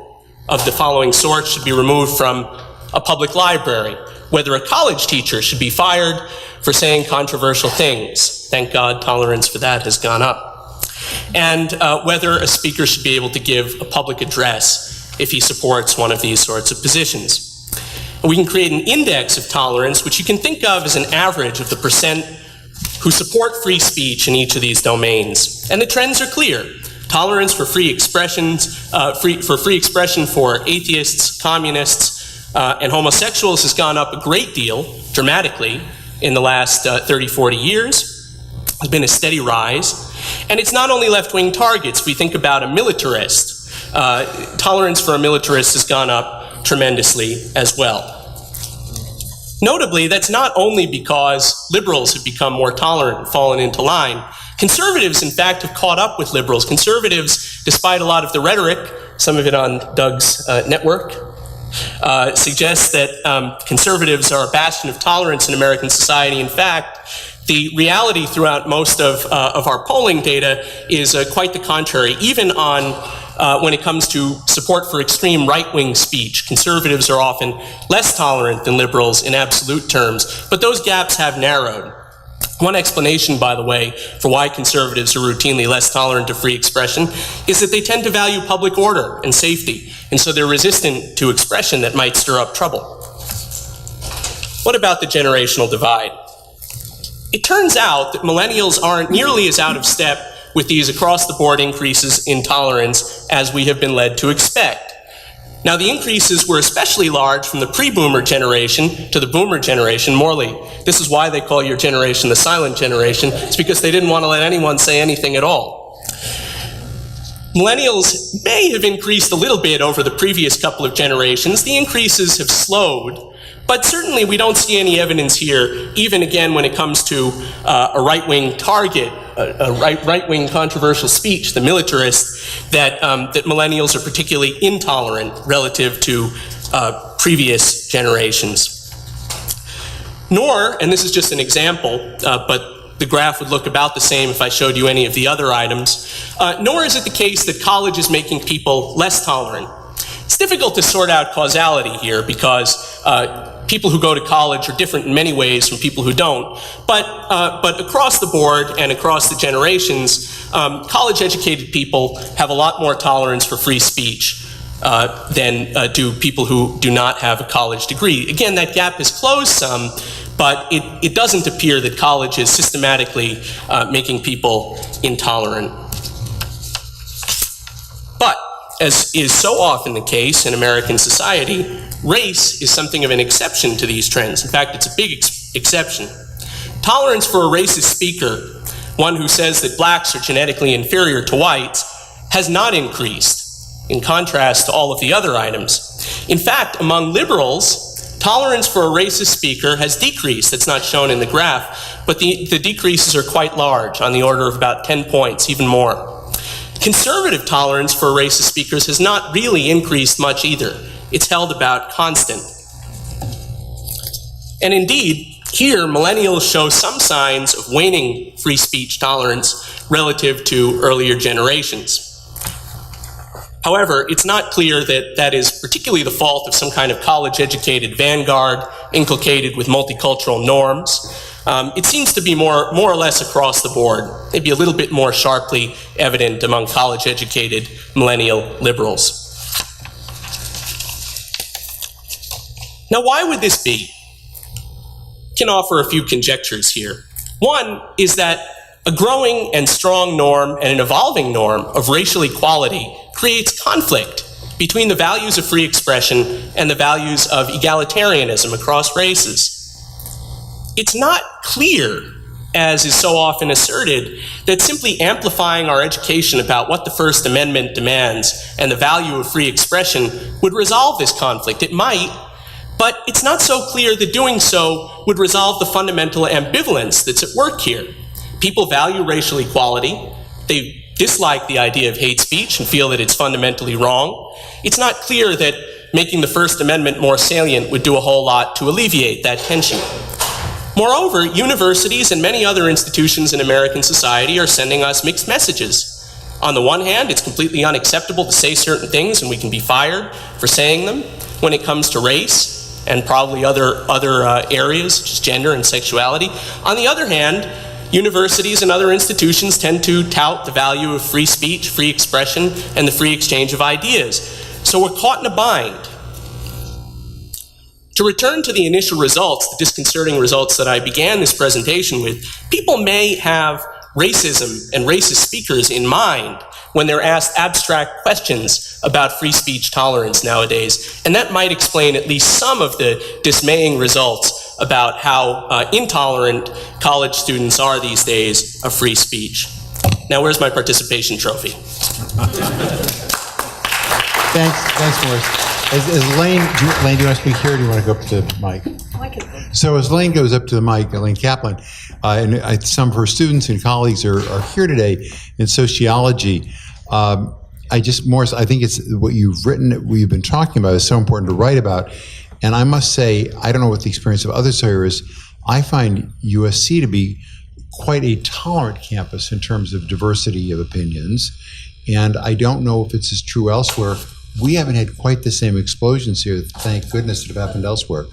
of the following sort should be removed from a public library, whether a college teacher should be fired for saying controversial things. Thank God tolerance for that has gone up. And whether a speaker should be able to give a public address if he supports one of these sorts of positions. And we can create an index of tolerance, which you can think of as an average of the percent who support free speech in each of these domains. And the trends are clear. Tolerance for free expressions, free expression for atheists, communists, and homosexuals has gone up a great deal, dramatically, in the last 30, 40 years. There's been a steady rise. And it's not only left-wing targets. We think about a militarist. Tolerance for a militarist has gone up tremendously as well. Notably, that's not only because liberals have become more tolerant and fallen into line. Conservatives, in fact, have caught up with liberals. Conservatives, despite a lot of the rhetoric, some of it on Doug's network, suggests that conservatives are a bastion of tolerance in American society. In fact, the reality throughout most of our polling data is quite the contrary. Even on when it comes to support for extreme right-wing speech, conservatives are often less tolerant than liberals in absolute terms, but those gaps have narrowed. One explanation, by the way, for why conservatives are routinely less tolerant of free expression is that they tend to value public order and safety, and so they're resistant to expression that might stir up trouble. What about the generational divide? It turns out that millennials aren't nearly as out of step with these across-the-board increases in tolerance as we have been led to expect. Now, the increases were especially large from the pre-boomer generation to the boomer generation. Morley, this is why they call your generation the silent generation. It's because they didn't want to let anyone say anything at all. Millennials may have increased a little bit over the previous couple of generations. The increases have slowed, but certainly we don't see any evidence here, even again when it comes to a right-wing target, a right-wing controversial speech, the militarist, that millennials are particularly intolerant relative to previous generations. Nor, and this is just an example, but the graph would look about the same if I showed you any of the other items, nor is it the case that college is making people less tolerant. It's difficult to sort out causality here because people who go to college are different in many ways from people who don't. But across the board and across the generations, college-educated people have a lot more tolerance for free speech than do people who do not have a college degree. Again, that gap has closed some, but it doesn't appear that college is systematically making people intolerant. But, as is so often the case in American society, race is something of an exception to these trends. In fact, it's a big exception. Tolerance for a racist speaker, one who says that blacks are genetically inferior to whites, has not increased, in contrast to all of the other items. In fact, among liberals, tolerance for a racist speaker has decreased. That's not shown in the graph, but the decreases are quite large, on the order of about 10 points, even more. Conservative tolerance for racist speakers has not really increased much either. It's held about constant. And indeed, here, millennials show some signs of waning free speech tolerance relative to earlier generations. However, it's not clear that that is particularly the fault of some kind of college-educated vanguard inculcated with multicultural norms. It seems to be more or less across the board, maybe a little bit more sharply evident among college-educated millennial liberals. Now, why would this be? I can offer a few conjectures here. One is that a growing and strong norm and an evolving norm of racial equality creates conflict between the values of free expression and the values of egalitarianism across races. It's not clear as is so often asserted, that simply amplifying our education about what the First Amendment demands and the value of free expression would resolve this conflict. It might, but it's not so clear that doing so would resolve the fundamental ambivalence that's at work here. People value racial equality. They dislike the idea of hate speech and feel that it's fundamentally wrong. It's not clear that making the First Amendment more salient would do a whole lot to alleviate that tension. Moreover, universities and many other institutions in American society are sending us mixed messages. On the one hand, it's completely unacceptable to say certain things and we can be fired for saying them when it comes to race and probably other areas such as gender and sexuality. On the other hand, universities and other institutions tend to tout the value of free speech, free expression, and the free exchange of ideas. So we're caught in a bind. To return to the initial results, the disconcerting results that I began this presentation with, people may have racism and racist speakers in mind when they're asked abstract questions about free speech tolerance nowadays, and that might explain at least some of the dismaying results about how intolerant college students are these days of free speech. Now, where's my participation trophy? Thanks, Morris. As Elaine, do you want to speak here or do you want to go up to the mic? So as Elaine goes up to the mic, Elaine Kaplan, and some of her students and colleagues are here today in sociology. Morris, I think it's what you've written, what you've been talking about is so important to write about. And I must say, I don't know what the experience of others here is, I find USC to be quite a tolerant campus in terms of diversity of opinions. And I don't know if it's as true elsewhere. We haven't had quite the same explosions here, thank goodness, that have happened elsewhere.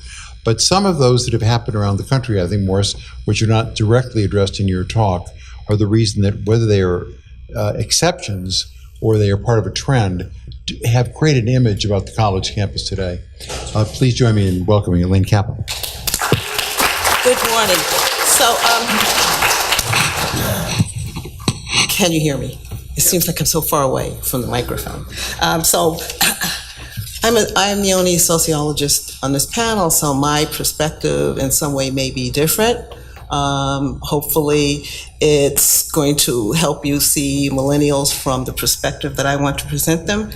But some of those that have happened around the country, I think, Morris, which are not directly addressed in your talk, are the reason that whether they are exceptions or they are part of a trend, have created an image about the college campus today. Please join me in welcoming Elaine Kaplan. Good morning. So, can you hear me? It seems like I'm so far away from the microphone. So I'm the only sociologist on this panel, so my perspective in some way may be different. Hopefully it's going to help you see millennials from the perspective that I want to present them.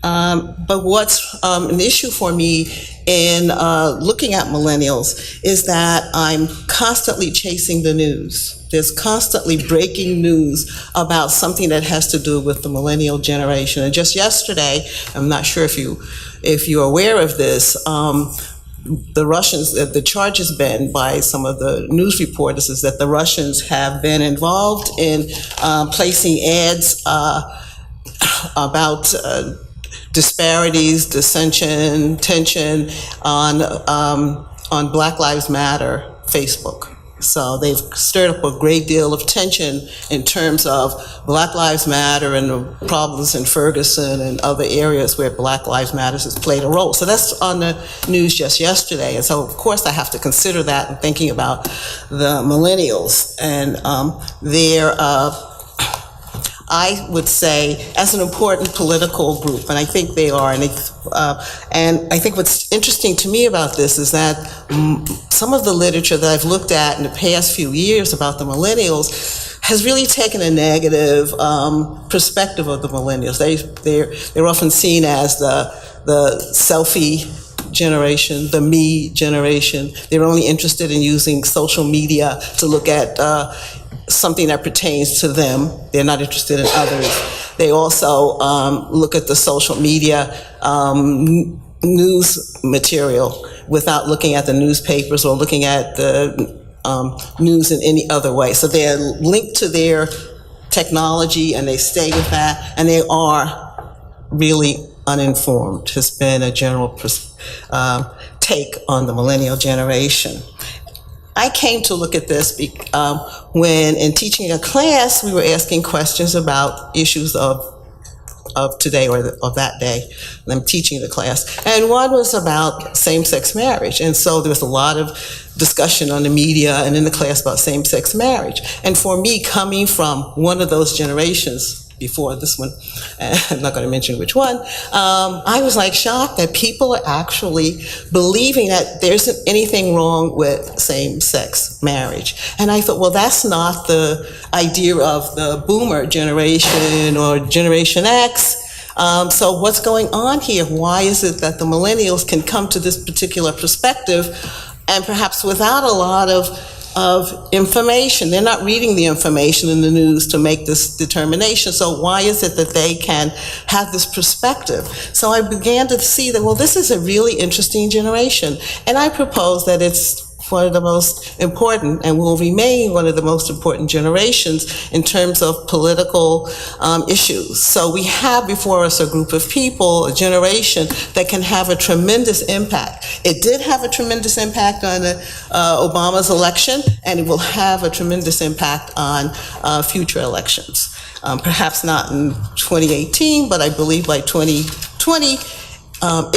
But what's an issue for me in looking at millennials is that I'm constantly chasing the news. There's constantly breaking news about something that has to do with the millennial generation. And just yesterday, I'm not sure if you're aware of this, the Russians, the charge has been by some of the news reporters is that the Russians have been involved in placing ads about disparities, dissension, tension on Black Lives Matter Facebook. So they've stirred up a great deal of tension in terms of Black Lives Matter and the problems in Ferguson and other areas where Black Lives Matter has played a role. So that's on the news just yesterday. And so, of course, I have to consider that in thinking about the millennials and I would say, as an important political group, and I think they are, and I think what's interesting to me about this is that some of the literature that I've looked at in the past few years about the millennials has really taken a negative perspective of the millennials. They're often seen as the selfie generation, the me generation. They're only interested in using social media to look at something that pertains to them. They're not interested in others. They also look at the social media news material without looking at the newspapers or looking at the news in any other way. So they're linked to their technology and they stay with that, and they are really uninformed, has been a general take on the millennial generation. I came to look at this when in teaching a class, we were asking questions about issues of today or of that day. And I'm teaching the class. And one was about same-sex marriage. And so there was a lot of discussion on the media and in the class about same-sex marriage. And for me, coming from one of those generations, before this one, I'm not going to mention which one, I was like shocked that people are actually believing that there isn't anything wrong with same-sex marriage. And I thought, well, that's not the idea of the boomer generation or Generation X. So what's going on here? Why is it that the millennials can come to this particular perspective and perhaps without a lot of information? They're not reading the information in the news to make this determination. So why is it that they can have this perspective? So I began to see that, well, this is a really interesting generation. And I propose that it's one of the most important and will remain one of the most important generations in terms of political issues. So we have before us a group of people, a generation that can have a tremendous impact. It did have a tremendous impact on Obama's election, and it will have a tremendous impact on future elections. Perhaps not in 2018, but I believe by 2020,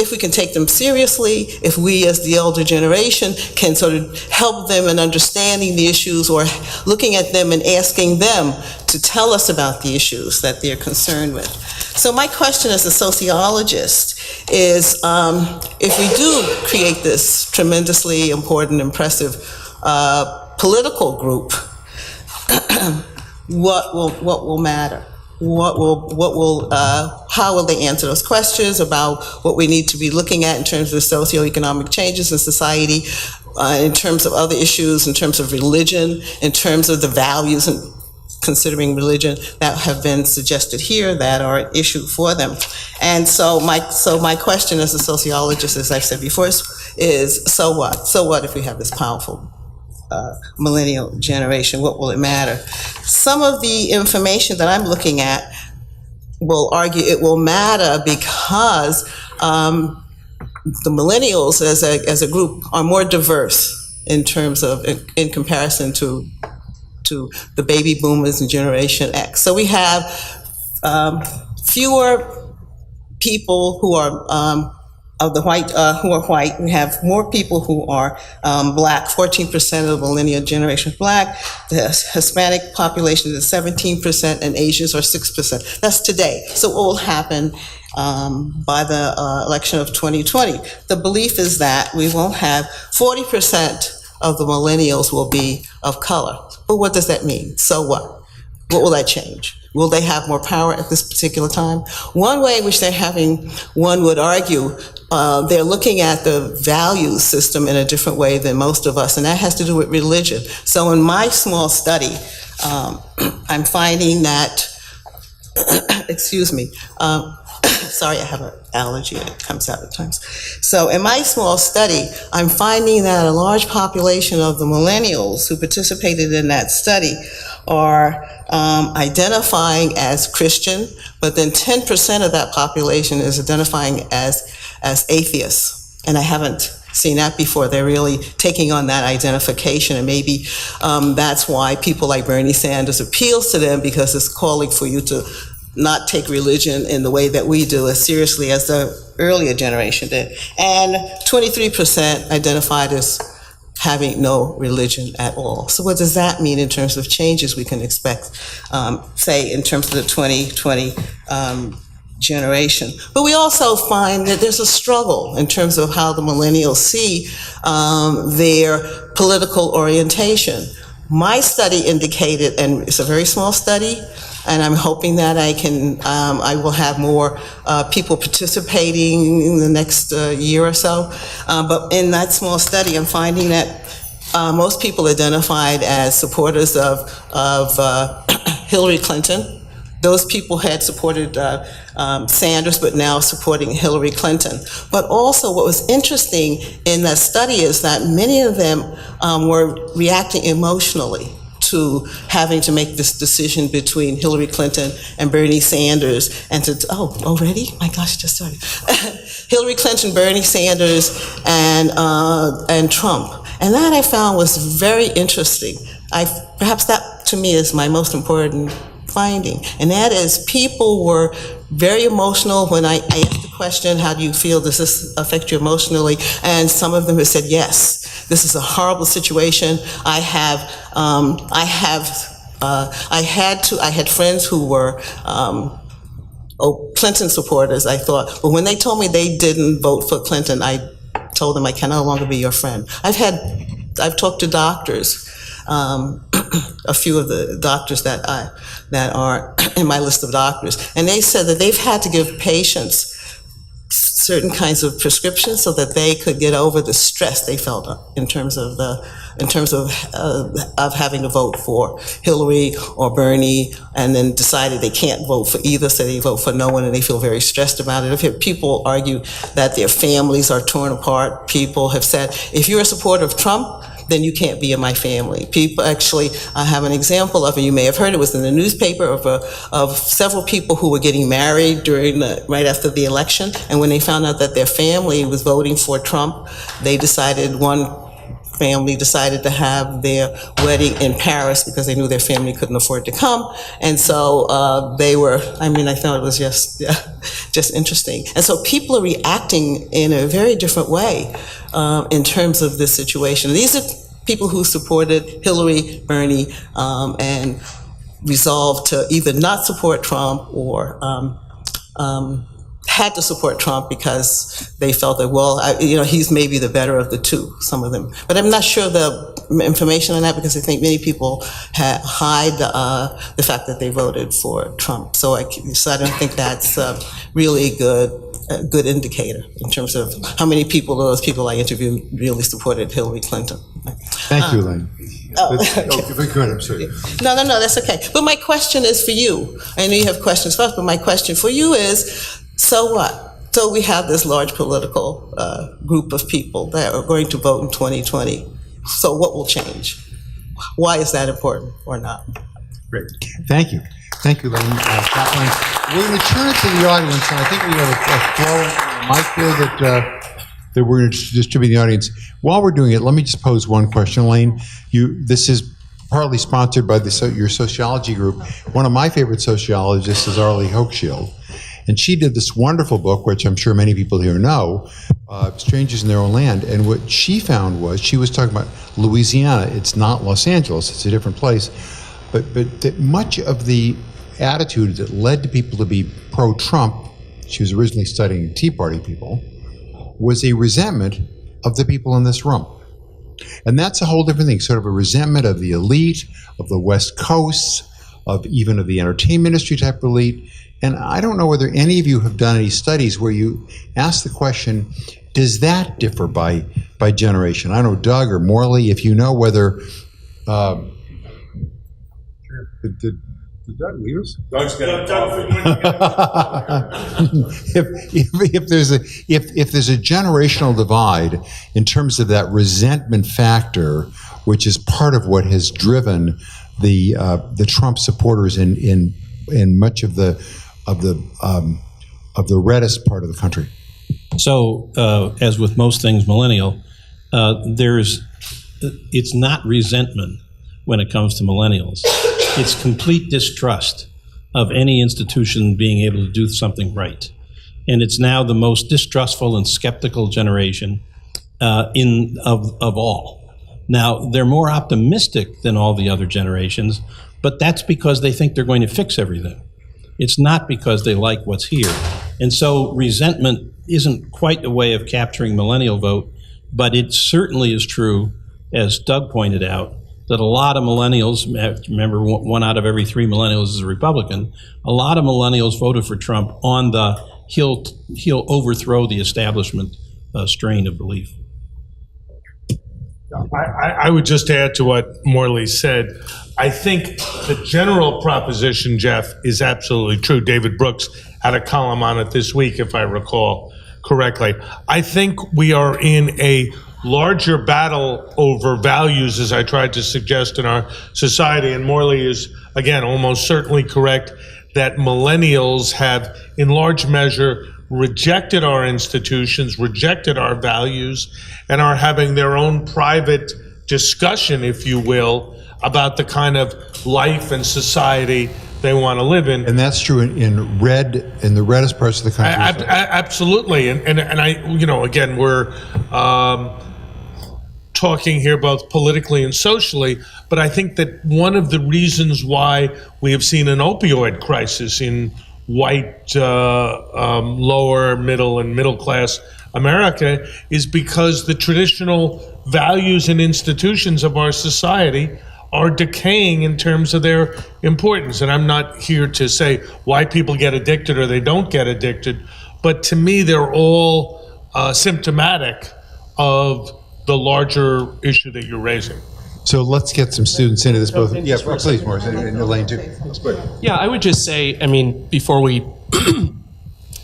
if we can take them seriously, if we as the elder generation can sort of help them in understanding the issues or looking at them and asking them to tell us about the issues that they're concerned with. So my question as a sociologist is, if we do create this tremendously important, impressive political group, what will matter? How will they answer those questions about what we need to be looking at in terms of socioeconomic changes in society, in terms of other issues, in terms of religion, in terms of the values and considering religion that have been suggested here that are an issue for them. And so my question as a sociologist, as I've said before, is so what? So what if we have this powerful millennial generation? What will it matter? Some of the information that I'm looking at will argue it will matter because the millennials as a group are more diverse in terms of, in comparison to the baby boomers and Generation X. So we have fewer people who are of the white, who are white. We have more people who are black. 14% of the millennial generation is black. The Hispanic population is 17%, and Asians are 6%. That's today. So what will happen by the election of 2020? The belief is that we will have 40% of the millennials will be of color. But what does that mean? So what? What will that change? Will they have more power at this particular time? One way in which they're having, one would argue, they're looking at the value system in a different way than most of us, and that has to do with religion. So in my small study, I'm finding that, excuse me, sorry, I have an allergy and it comes out at times. So in my small study, I'm finding that a large population of the millennials who participated in that study are identifying as Christian, but then 10% of that population is identifying as atheists. And I haven't seen that before. They're really taking on that identification, and maybe that's why people like Bernie Sanders appeals to them, because it's calling for you to not take religion in the way that we do as seriously as the earlier generation did. And 23% identified as having no religion at all. So what does that mean in terms of changes we can expect, say, in terms of the 2020 generation? But we also find that there's a struggle in terms of how the millennials see their political orientation. My study indicated, and it's a very small study, and I'm hoping that I will have more people participating in the next year or so. But in that small study, I'm finding that most people identified as supporters of Hillary Clinton. Those people had supported Sanders, but now supporting Hillary Clinton. But also what was interesting in that study is that many of them were reacting emotionally to having to make this decision between Hillary Clinton and Bernie Sanders, and to, already? My gosh, it just started. Hillary Clinton, Bernie Sanders, and Trump. And that I found was very interesting. Perhaps that to me is my most important finding, and that is people were very emotional when I asked the question, how do you feel, does this affect you emotionally? And some of them have said, yes, this is a horrible situation. I have I had friends who were Clinton supporters. I thought, but when they told me they didn't vote for Clinton, I told them I can no longer be your friend. I've talked to doctors, a few of the doctors that are in my list of doctors, and they said that they've had to give patients certain kinds of prescriptions so that they could get over the stress they felt in terms of having to vote for Hillary or Bernie, and then decided they can't vote for either, so they vote for no one, and they feel very stressed about it. I've heard people argue that their families are torn apart. People have said, if you're a supporter of Trump, then you can't be in my family. People actually, I have an example of it, you may have heard, it was in the newspaper, of several people who were getting married right after the election, and when they found out that their family was voting for Trump, one family decided to have their wedding in Paris because they knew their family couldn't afford to come, and so I thought it was just interesting. And so people are reacting in a very different way in terms of this situation. These are people who supported Hillary, Bernie, and resolved to either not support Trump or had to support Trump because they felt that, he's maybe the better of the two, some of them. But I'm not sure the information on that, because I think many people hide the fact that they voted for Trump. So I don't think that's really a good indicator in terms of how many people, those people I interviewed, really supported Hillary Clinton. Thank you, Elaine. Okay. If I could, I'm sorry. No, that's okay. But my question is for you. I know you have questions first, but my question for you is, so what? So we have this large political group of people that are going to vote in 2020. So what will change? Why is that important or not? Great. Thank you. Thank you, Elaine. We're going to turn it to the audience, and I think we have a mic here that we're going to distribute to the audience. While we're doing it, let me just pose one question, Elaine. This is partly sponsored by your sociology group. One of my favorite sociologists is Arlie Hochschild. And she did this wonderful book, which I'm sure many people here know, Strangers in Their Own Land. And what she found was, she was talking about Louisiana. It's not Los Angeles, it's a different place. But that much of the attitude that led to people to be pro-Trump, she was originally studying Tea Party people, was a resentment of the people in this room. And that's a whole different thing, sort of a resentment of the elite, of the West Coast, even of the entertainment industry type elite. And I don't know whether any of you have done any studies where you ask the question, does that differ by generation? I don't know, Doug or Morley, if you know whether... Did Doug leave us? Doug's got if there's a generational divide in terms of that resentment factor, which is part of what has driven the Trump supporters in much of the reddest part of the country. So, as with most things millennial, it's not resentment when it comes to millennials. It's complete distrust of any institution being able to do something right. And it's now the most distrustful and skeptical generation of all. Now, they're more optimistic than all the other generations, but that's because they think they're going to fix everything. It's not because they like what's here. And so resentment isn't quite a way of capturing millennial vote, but it certainly is true, as Doug pointed out, that a lot of millennials, remember 1 out of every 3 millennials is a Republican, a lot of millennials voted for Trump on the he'll overthrow the establishment strain of belief. I would just add to what Morley said. I think the general proposition, Jeff, is absolutely true. David Brooks had a column on it this week, if I recall correctly. I think we are in a larger battle over values, as I tried to suggest, in our society. And Morley is, again, almost certainly correct that millennials have, in large measure, rejected our institutions, rejected our values, and are having their own private discussion, if you will, about the kind of life and society they want to live in. And that's true in the reddest parts of the country. Absolutely. And I, again, we're talking here both politically and socially, but I think that one of the reasons why we have seen an opioid crisis in white, lower, middle, and middle class America is because the traditional values and institutions of our society are decaying in terms of their importance. And I'm not here to say why people get addicted or they don't get addicted, but to me, they're all symptomatic of the larger issue that you're raising. So let's get some students into this. Both, yeah, please, Morris, and Elaine too. Yeah, I would just say, I mean, before we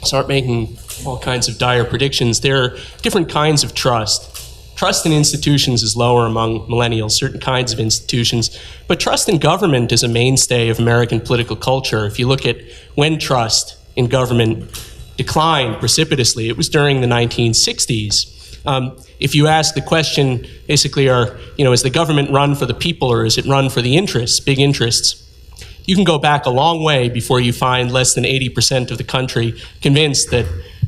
start making all kinds of dire predictions, there are different kinds of trust. Trust in institutions is lower among millennials, certain kinds of institutions, but trust in government is a mainstay of American political culture. If you look at when trust in government declined precipitously, it was during the 1960s. If you ask the question, basically, is the government run for the people or is it run for the interests, big interests? You can go back a long way before you find less than 80% of the country convinced that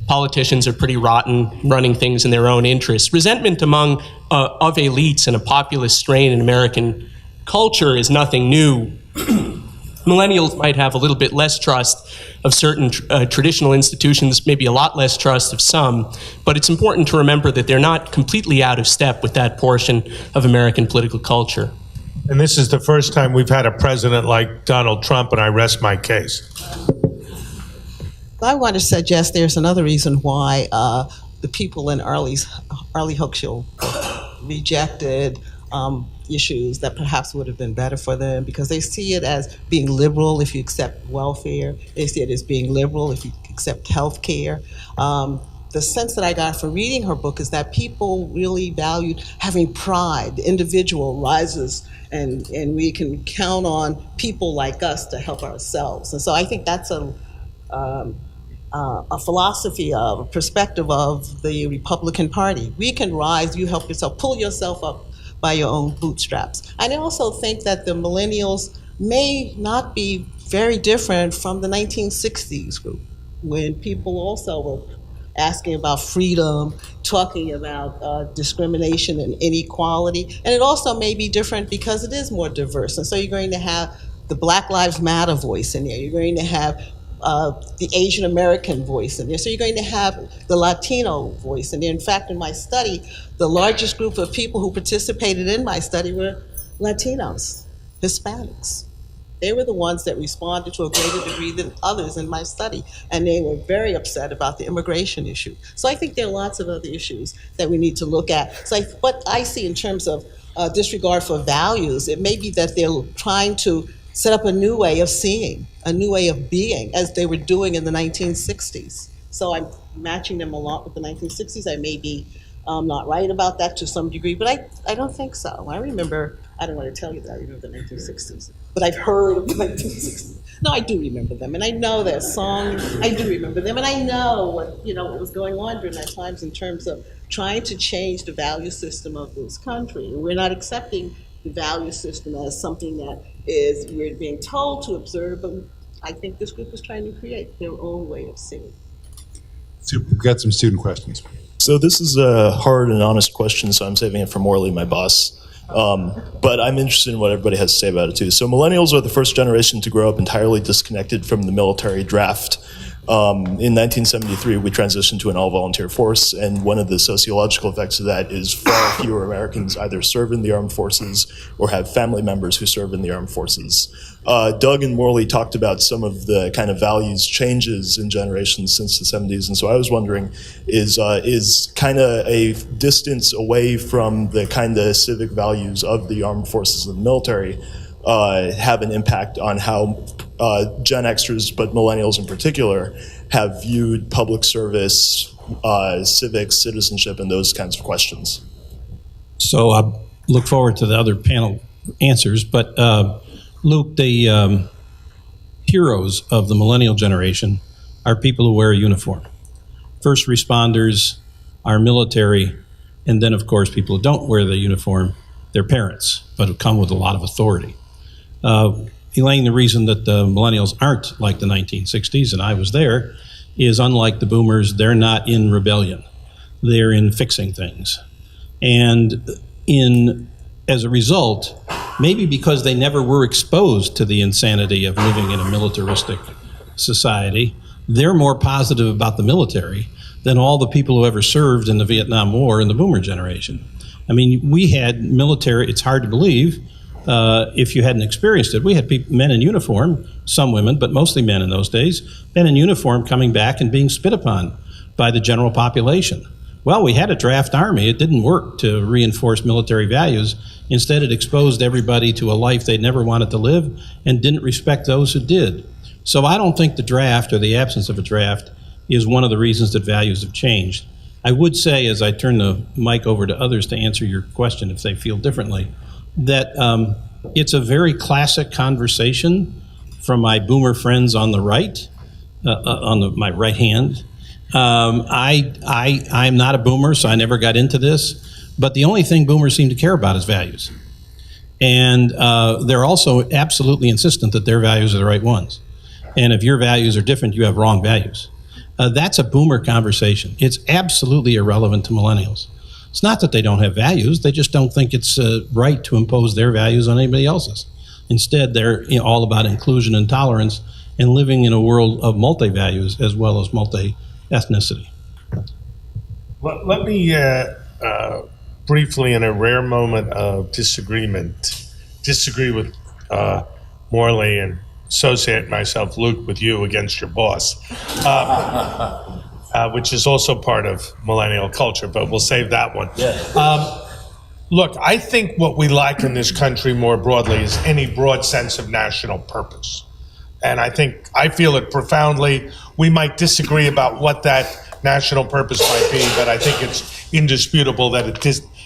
politicians are pretty rotten, running things in their own interests. Resentment of elites and a populist strain in American culture is nothing new. Millennials might have a little bit less trust of certain traditional institutions, maybe a lot less trust of some, but it's important to remember that they're not completely out of step with that portion of American political culture. And this is the first time we've had a president like Donald Trump, and I rest my case. I want to suggest there's another reason why the people in Arlie Hochschild rejected issues that perhaps would have been better for them, because they see it as being liberal if you accept welfare. They see it as being liberal if you accept health care. The sense that I got from reading her book is that people really valued having pride. The individual rises, and we can count on people like us to help ourselves. And so I think that's a philosophy of, a perspective of the Republican Party. We can rise, you help yourself, pull yourself up by your own bootstraps. And I also think that the millennials may not be very different from the 1960s group, when people also were asking about freedom, talking about discrimination and inequality. And it also may be different because it is more diverse. And so you're going to have the Black Lives Matter voice in there. You're going to have the Asian American voice in there. So you're going to have the Latino voice in there. In fact, in my study, the largest group of people who participated in my study were Latinos, Hispanics. They were the ones that responded to a greater degree than others in my study, and they were very upset about the immigration issue. So I think there are lots of other issues that we need to look at. So what I see in terms of disregard for values, it may be that they're trying to set up a new way of seeing, a new way of being, as they were doing in the 1960s. So I'm matching them a lot with the 1960s. I may be not right about that to some degree, but I don't think so. I don't want to tell you that I remember the 1960s, but I've heard of the 1960s. No, I do remember them, and I know their songs. I do remember them, and I know what was going on during that times in terms of trying to change the value system of this country. We're not accepting the value system as something that we're being told to observe, but I think this group is trying to create their own way of seeing. So we've got some student questions. So this is a hard and honest question, so I'm saving it for Morley, my boss. But I'm interested in what everybody has to say about it too. So millennials are the first generation to grow up entirely disconnected from the military draft. In 1973, we transitioned to an all-volunteer force, and one of the sociological effects of that is far fewer Americans either serve in the armed forces or have family members who serve in the armed forces. Doug and Morley talked about some of the kind of values changes in generations since the 70s, and so I was wondering, is kind of a distance away from the kind of civic values of the armed forces and the military have an impact on how Gen Xers, but millennials in particular, have viewed public service, civics, citizenship, and those kinds of questions? So I look forward to the other panel answers, but Luke, the heroes of the millennial generation are people who wear a uniform. First responders, our military, and then, of course, people who don't wear the uniform, their parents, but who come with a lot of authority. Elaine, the reason that the millennials aren't like the 1960s, and I was there, is unlike the boomers, they're not in rebellion. They're in fixing things. And as a result, maybe because they never were exposed to the insanity of living in a militaristic society, they're more positive about the military than all the people who ever served in the Vietnam War and the boomer generation. I mean, we had military, it's hard to believe if you hadn't experienced it. We had men in uniform, some women, but mostly men in those days, men in uniform coming back and being spit upon by the general population. Well, we had a draft army. It didn't work to reinforce military values. Instead, it exposed everybody to a life they never wanted to live and didn't respect those who did. So I don't think the draft or the absence of a draft is one of the reasons that values have changed. I would say, as I turn the mic over to others to answer your question if they feel differently, that it's a very classic conversation from my boomer friends on the right, my right hand. I'm not a boomer, so I never got into this, but the only thing boomers seem to care about is values. And they're also absolutely insistent that their values are the right ones. And if your values are different, you have wrong values. That's a boomer conversation. It's absolutely irrelevant to millennials. It's not that they don't have values, they just don't think it's right to impose their values on anybody else's. Instead, they're all about inclusion and tolerance and living in a world of multi-values as well as multi-ethnicity. Let me briefly, in a rare moment of disagreement, disagree with Morley and associate myself, Luke, with you against your boss, which is also part of millennial culture, but we'll save that one. Look, I think what we lack in this country more broadly is any broad sense of national purpose. And I feel it profoundly. We might disagree about what that national purpose might be, but I think it's indisputable that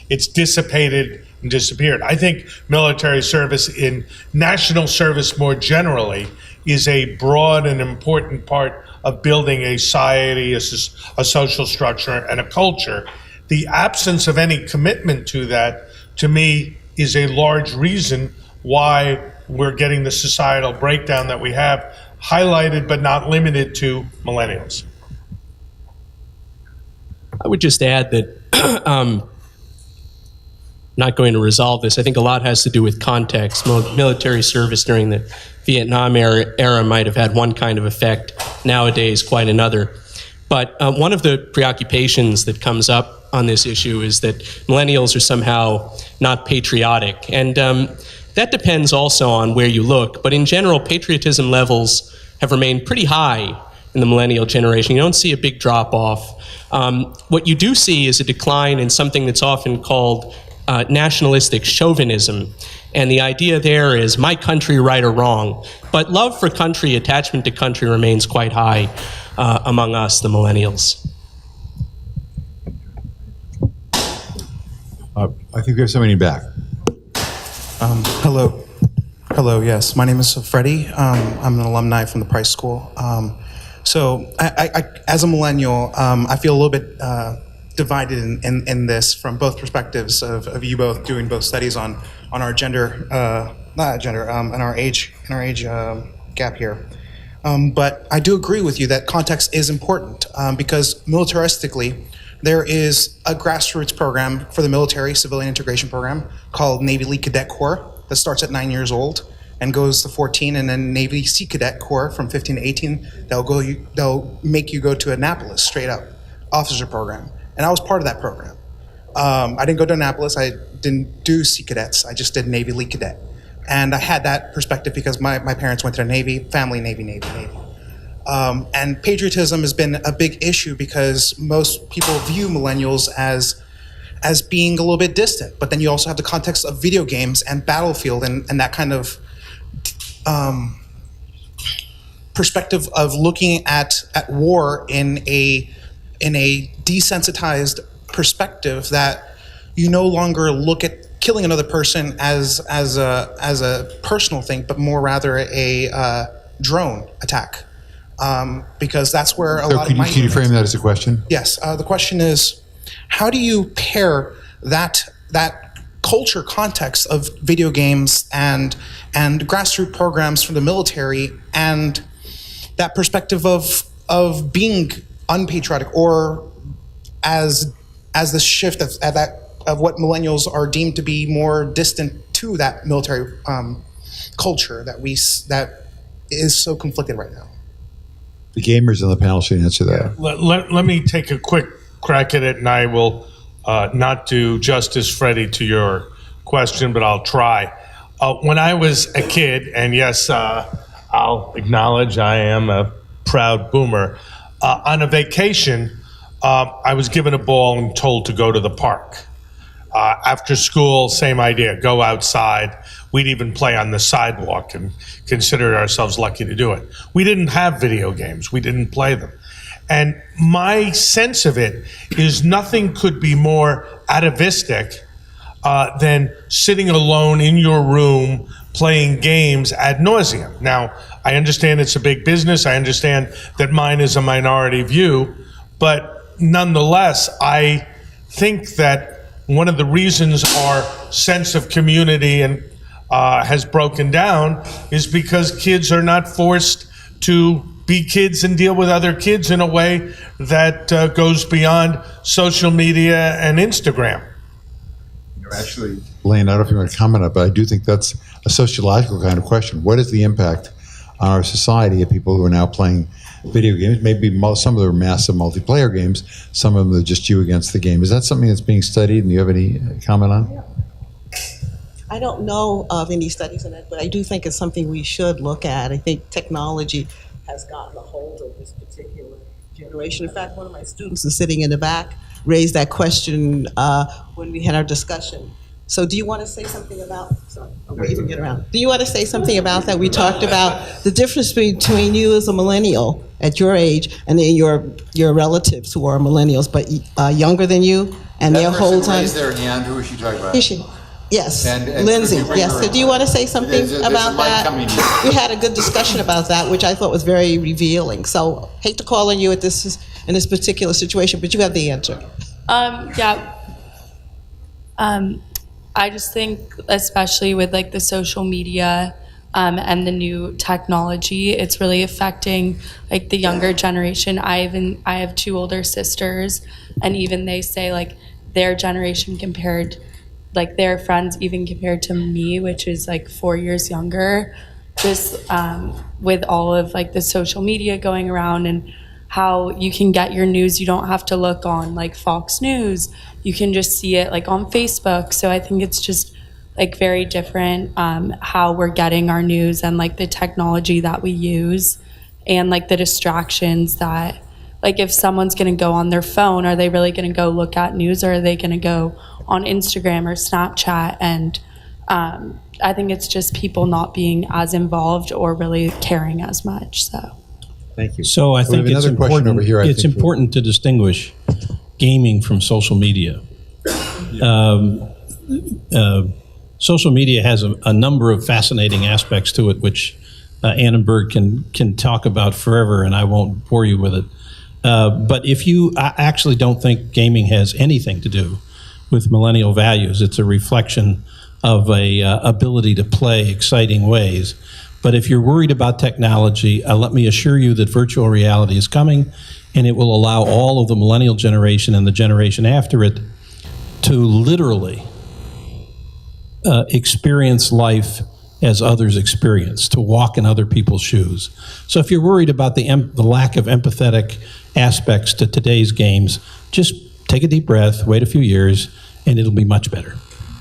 it's dissipated and disappeared. I think military service in national service more generally is a broad and important part of building a society, a social structure, and a culture. The absence of any commitment to that, to me, is a large reason why we're getting the societal breakdown that we have, highlighted but not limited to millennials. I would just add that not going to resolve this. I think a lot has to do with context. Military service during the Vietnam era might have had one kind of effect, nowadays quite another. But one of the preoccupations that comes up on this issue is that millennials are somehow not patriotic. And that depends also on where you look. But in general, patriotism levels have remained pretty high in the millennial generation. You don't see a big drop-off. What you do see is a decline in something that's often called nationalistic chauvinism. And the idea there is my country, right or wrong. But love for country, attachment to country remains quite high among us, the millennials. I think we have somebody back. Hello, yes. My name is Freddie. I'm an alumni from the Price School. So I as a millennial, I feel a little bit divided in this from both perspectives of you both doing both studies on our gender, and our age gap here. But I do agree with you that context is important because militaristically, there is a grassroots program for the military civilian integration program called Navy League Cadet Corps that starts at 9 years old and goes to 14, and then Navy Sea Cadet Corps from 15 to 18. They'll make you go to Annapolis straight up, officer program. And I was part of that program. I didn't go to Annapolis. I didn't do Sea Cadets. I just did Navy League Cadet. And I had that perspective because my parents went to the Navy, family Navy. And patriotism has been a big issue because most people view millennials as being a little bit distant. But then you also have the context of video games and Battlefield and that kind of perspective of looking at war in a desensitized perspective that you no longer look at killing another person as a personal thing, but more rather a drone attack. Because that's where a lot of my... Can you frame that as a question? Yes. The question is, how do you pair that culture context of video games and grassroots programs from the military and that perspective of being unpatriotic, or as the shift at that what millennials are deemed to be more distant to that military culture that is so conflicted right now. The gamers on the panel should answer that. Let me take a quick crack at it, and I will not do justice, Freddie, to your question, but I'll try. When I was a kid, and yes, I'll acknowledge I am a proud boomer, on a vacation, I was given a ball and told to go to the park. After school, same idea, go outside. We'd even play on the sidewalk and considered ourselves lucky to do it. We didn't have video games. We didn't play them. And my sense of it is nothing could be more atavistic than sitting alone in your room playing games ad nauseum. Now, I understand it's a big business. I understand that mine is a minority view. But nonetheless, I think that one of the reasons our sense of community and has broken down is because kids are not forced to be kids and deal with other kids in a way that goes beyond social media and Instagram. Actually, Elaine, I don't know if you want to comment on it, but I do think that's a sociological kind of question. What is the impact on our society of people who are now playing video games? Maybe some of them are massive multiplayer games, some of them are just you against the game. Is that something that's being studied, and do you have any comment on? I don't know of any studies on it, but I do think it's something we should look at. I think technology has gotten a hold of this particular generation. In fact, one of my students is sitting in the back, raised that question when we had our discussion. So do you want to say something about, sorry, I'm waving it around. Do you want to say something about that? We talked about the difference between you as a millennial at your age and then your relatives who are millennials, but younger than you, and their whole time. Raised their hand. Who is she talking about? Is she? Yes, And Lindsay, could you bring yes. her So do you want to say something There's a about mic that? coming to you. We had a good discussion about that, which I thought was very revealing. So hate to call on you in this particular situation, but you have the answer. I just think, especially with like the social media and the new technology, it's really affecting like the younger generation. I have two older sisters, and even they say like their generation compared, like their friends even compared to me, which is like 4 years younger, just with all of like the social media going around and how you can get your news. You don't have to look on like Fox News. You can just see it like on Facebook. So I think it's just like very different how we're getting our news and like the technology that we use and like the distractions that, like if someone's gonna go on their phone, are they really gonna go look at news, or are they gonna go on Instagram or Snapchat? And I think it's just people not being as involved or really caring as much, so. Thank you. So I think it's important. Over here, It's important to distinguish gaming from social media. Social media has a number of fascinating aspects to it, which Annenberg can talk about forever, and I won't bore you with it. But I actually don't think gaming has anything to do with millennial values. It's a reflection of a ability to play exciting ways. But if you're worried about technology, let me assure you that virtual reality is coming, and it will allow all of the millennial generation and the generation after it to literally experience life as others experience, to walk in other people's shoes. So if you're worried about the lack of empathetic aspects to today's games, just take a deep breath, wait a few years, and it'll be much better.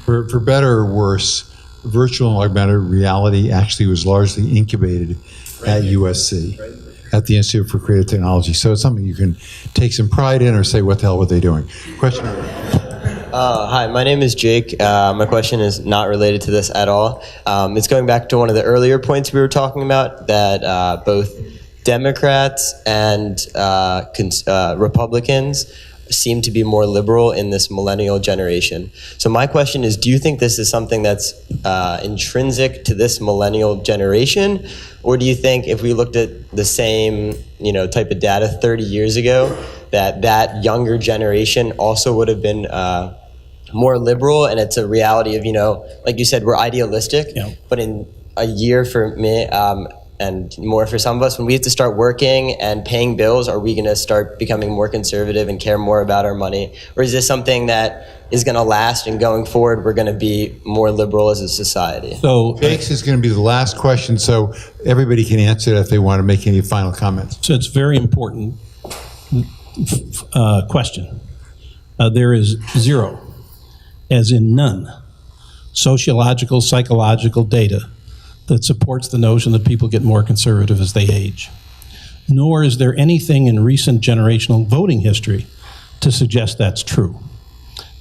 For better or worse, virtual and augmented reality actually was largely incubated at USC, at the Institute for Creative Technology. So it's something you can take some pride in or say, what the hell were they doing? Question over there. Hi, my name is Jake. My question is not related to this at all. It's going back to one of the earlier points we were talking about, that both Democrats and Republicans seem to be more liberal in this millennial generation. So my question is, do you think this is something that's intrinsic to this millennial generation? Or do you think if we looked at the same type of data 30 years ago, that younger generation also would have been more liberal, and it's a reality of, like you said, we're idealistic, but in a year for me, and more for some of us, when we have to start working and paying bills, are we going to start becoming more conservative and care more about our money? Or is this something that is going to last, and going forward we're going to be more liberal as a society? So, Jake's is going to be the last question, so everybody can answer it if they want to make any final comments. so it's a very important question. There is zero, as in none, sociological, psychological data that supports the notion that people get more conservative as they age. Nor is there anything in recent generational voting history to suggest that's true.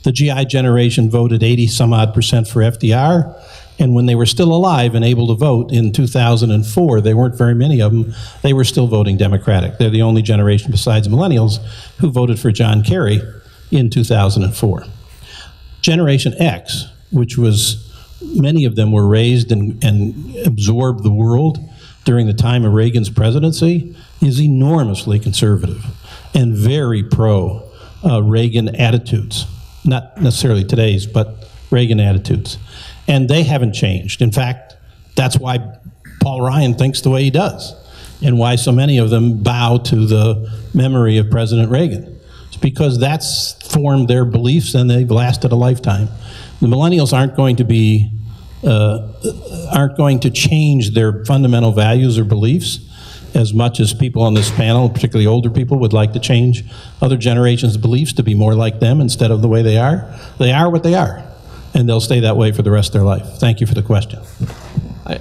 The GI generation voted 80-some-odd% for FDR, and when they were still alive and able to vote in 2004, there weren't very many of them, they were still voting Democratic. They're the only generation besides millennials who voted for John Kerry in 2004. Generation X, which was, many of them were raised and absorbed the world during the time of Reagan's presidency, is enormously conservative and very pro-Reagan attitudes. Not necessarily today's, but Reagan attitudes. And they haven't changed. In fact, that's why Paul Ryan thinks the way he does, and why so many of them bow to the memory of President Reagan. It's because that's formed their beliefs and they've lasted a lifetime. The millennials aren't going to change their fundamental values or beliefs as much as people on this panel, particularly older people, would like to change other generations' beliefs to be more like them instead of the way they are. They are what they are, and they'll stay that way for the rest of their life. Thank you for the question. Why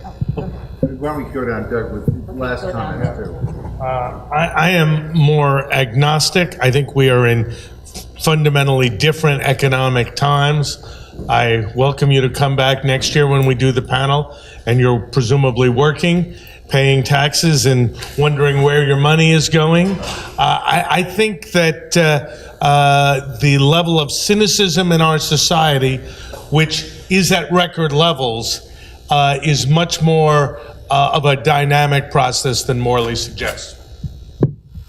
don't we go down, Doug, with last comments, too? I am more agnostic. I think we are in fundamentally different economic times. I welcome you to come back next year when we do the panel, and you're presumably working, paying taxes, and wondering where your money is going. I think that the level of cynicism in our society, which is at record levels, is much more of a dynamic process than Morley suggests.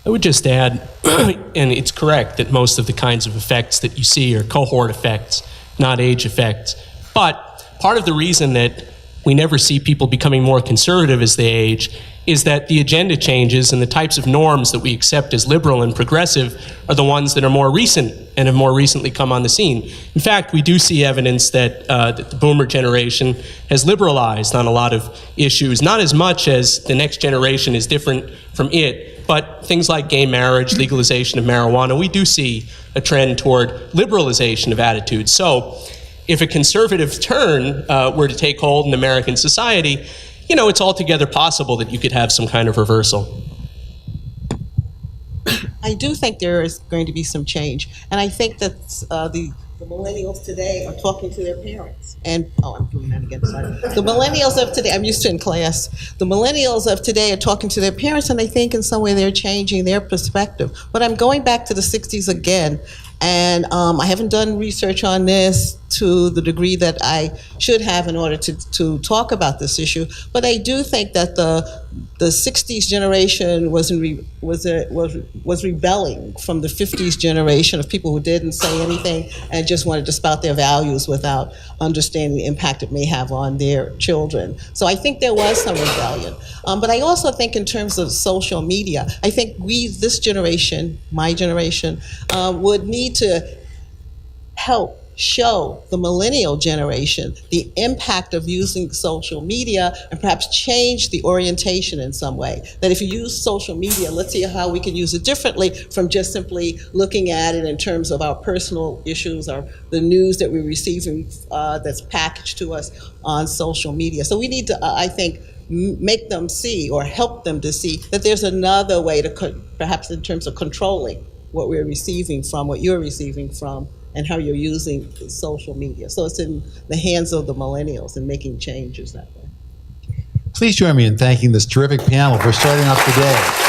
I would just add, and it's correct, that most of the kinds of effects that you see are cohort effects, not age effects. But part of the reason that we never see people becoming more conservative as they age is that the agenda changes and the types of norms that we accept as liberal and progressive are the ones that are more recent and have more recently come on the scene. In fact, we do see evidence that, that the boomer generation has liberalized on a lot of issues, not as much as the next generation is different from it, but things like gay marriage, legalization of marijuana, we do see a trend toward liberalization of attitudes. So if a conservative turn were to take hold in American society, you know, it's altogether possible that you could have some kind of reversal. I do think there is going to be some change, and I think that the millennials today are talking to their parents. And, I'm doing that again, sorry. The millennials of today, I'm used to in class, the millennials of today are talking to their parents, and I think in some way they're changing their perspective. But I'm going back to the 60s again, and I haven't done research on this to the degree that I should have in order to talk about this issue. But I do think that the 60s generation was rebelling from the 50s generation of people who didn't say anything and just wanted to spout their values without understanding the impact it may have on their children. So I think there was some rebellion. But I also think in terms of social media, I think this generation, my generation, would need to help show the millennial generation the impact of using social media and perhaps change the orientation in some way. That if you use social media, let's see how we can use it differently from just simply looking at it in terms of our personal issues or the news that we're receiving that's packaged to us on social media. So we need to, I think, make them see or help them to see that there's another way to, perhaps in terms of controlling what we're receiving from, what you're receiving from, and how you're using social media. So it's in the hands of the millennials and making changes that way. Please join me in thanking this terrific panel for starting off today.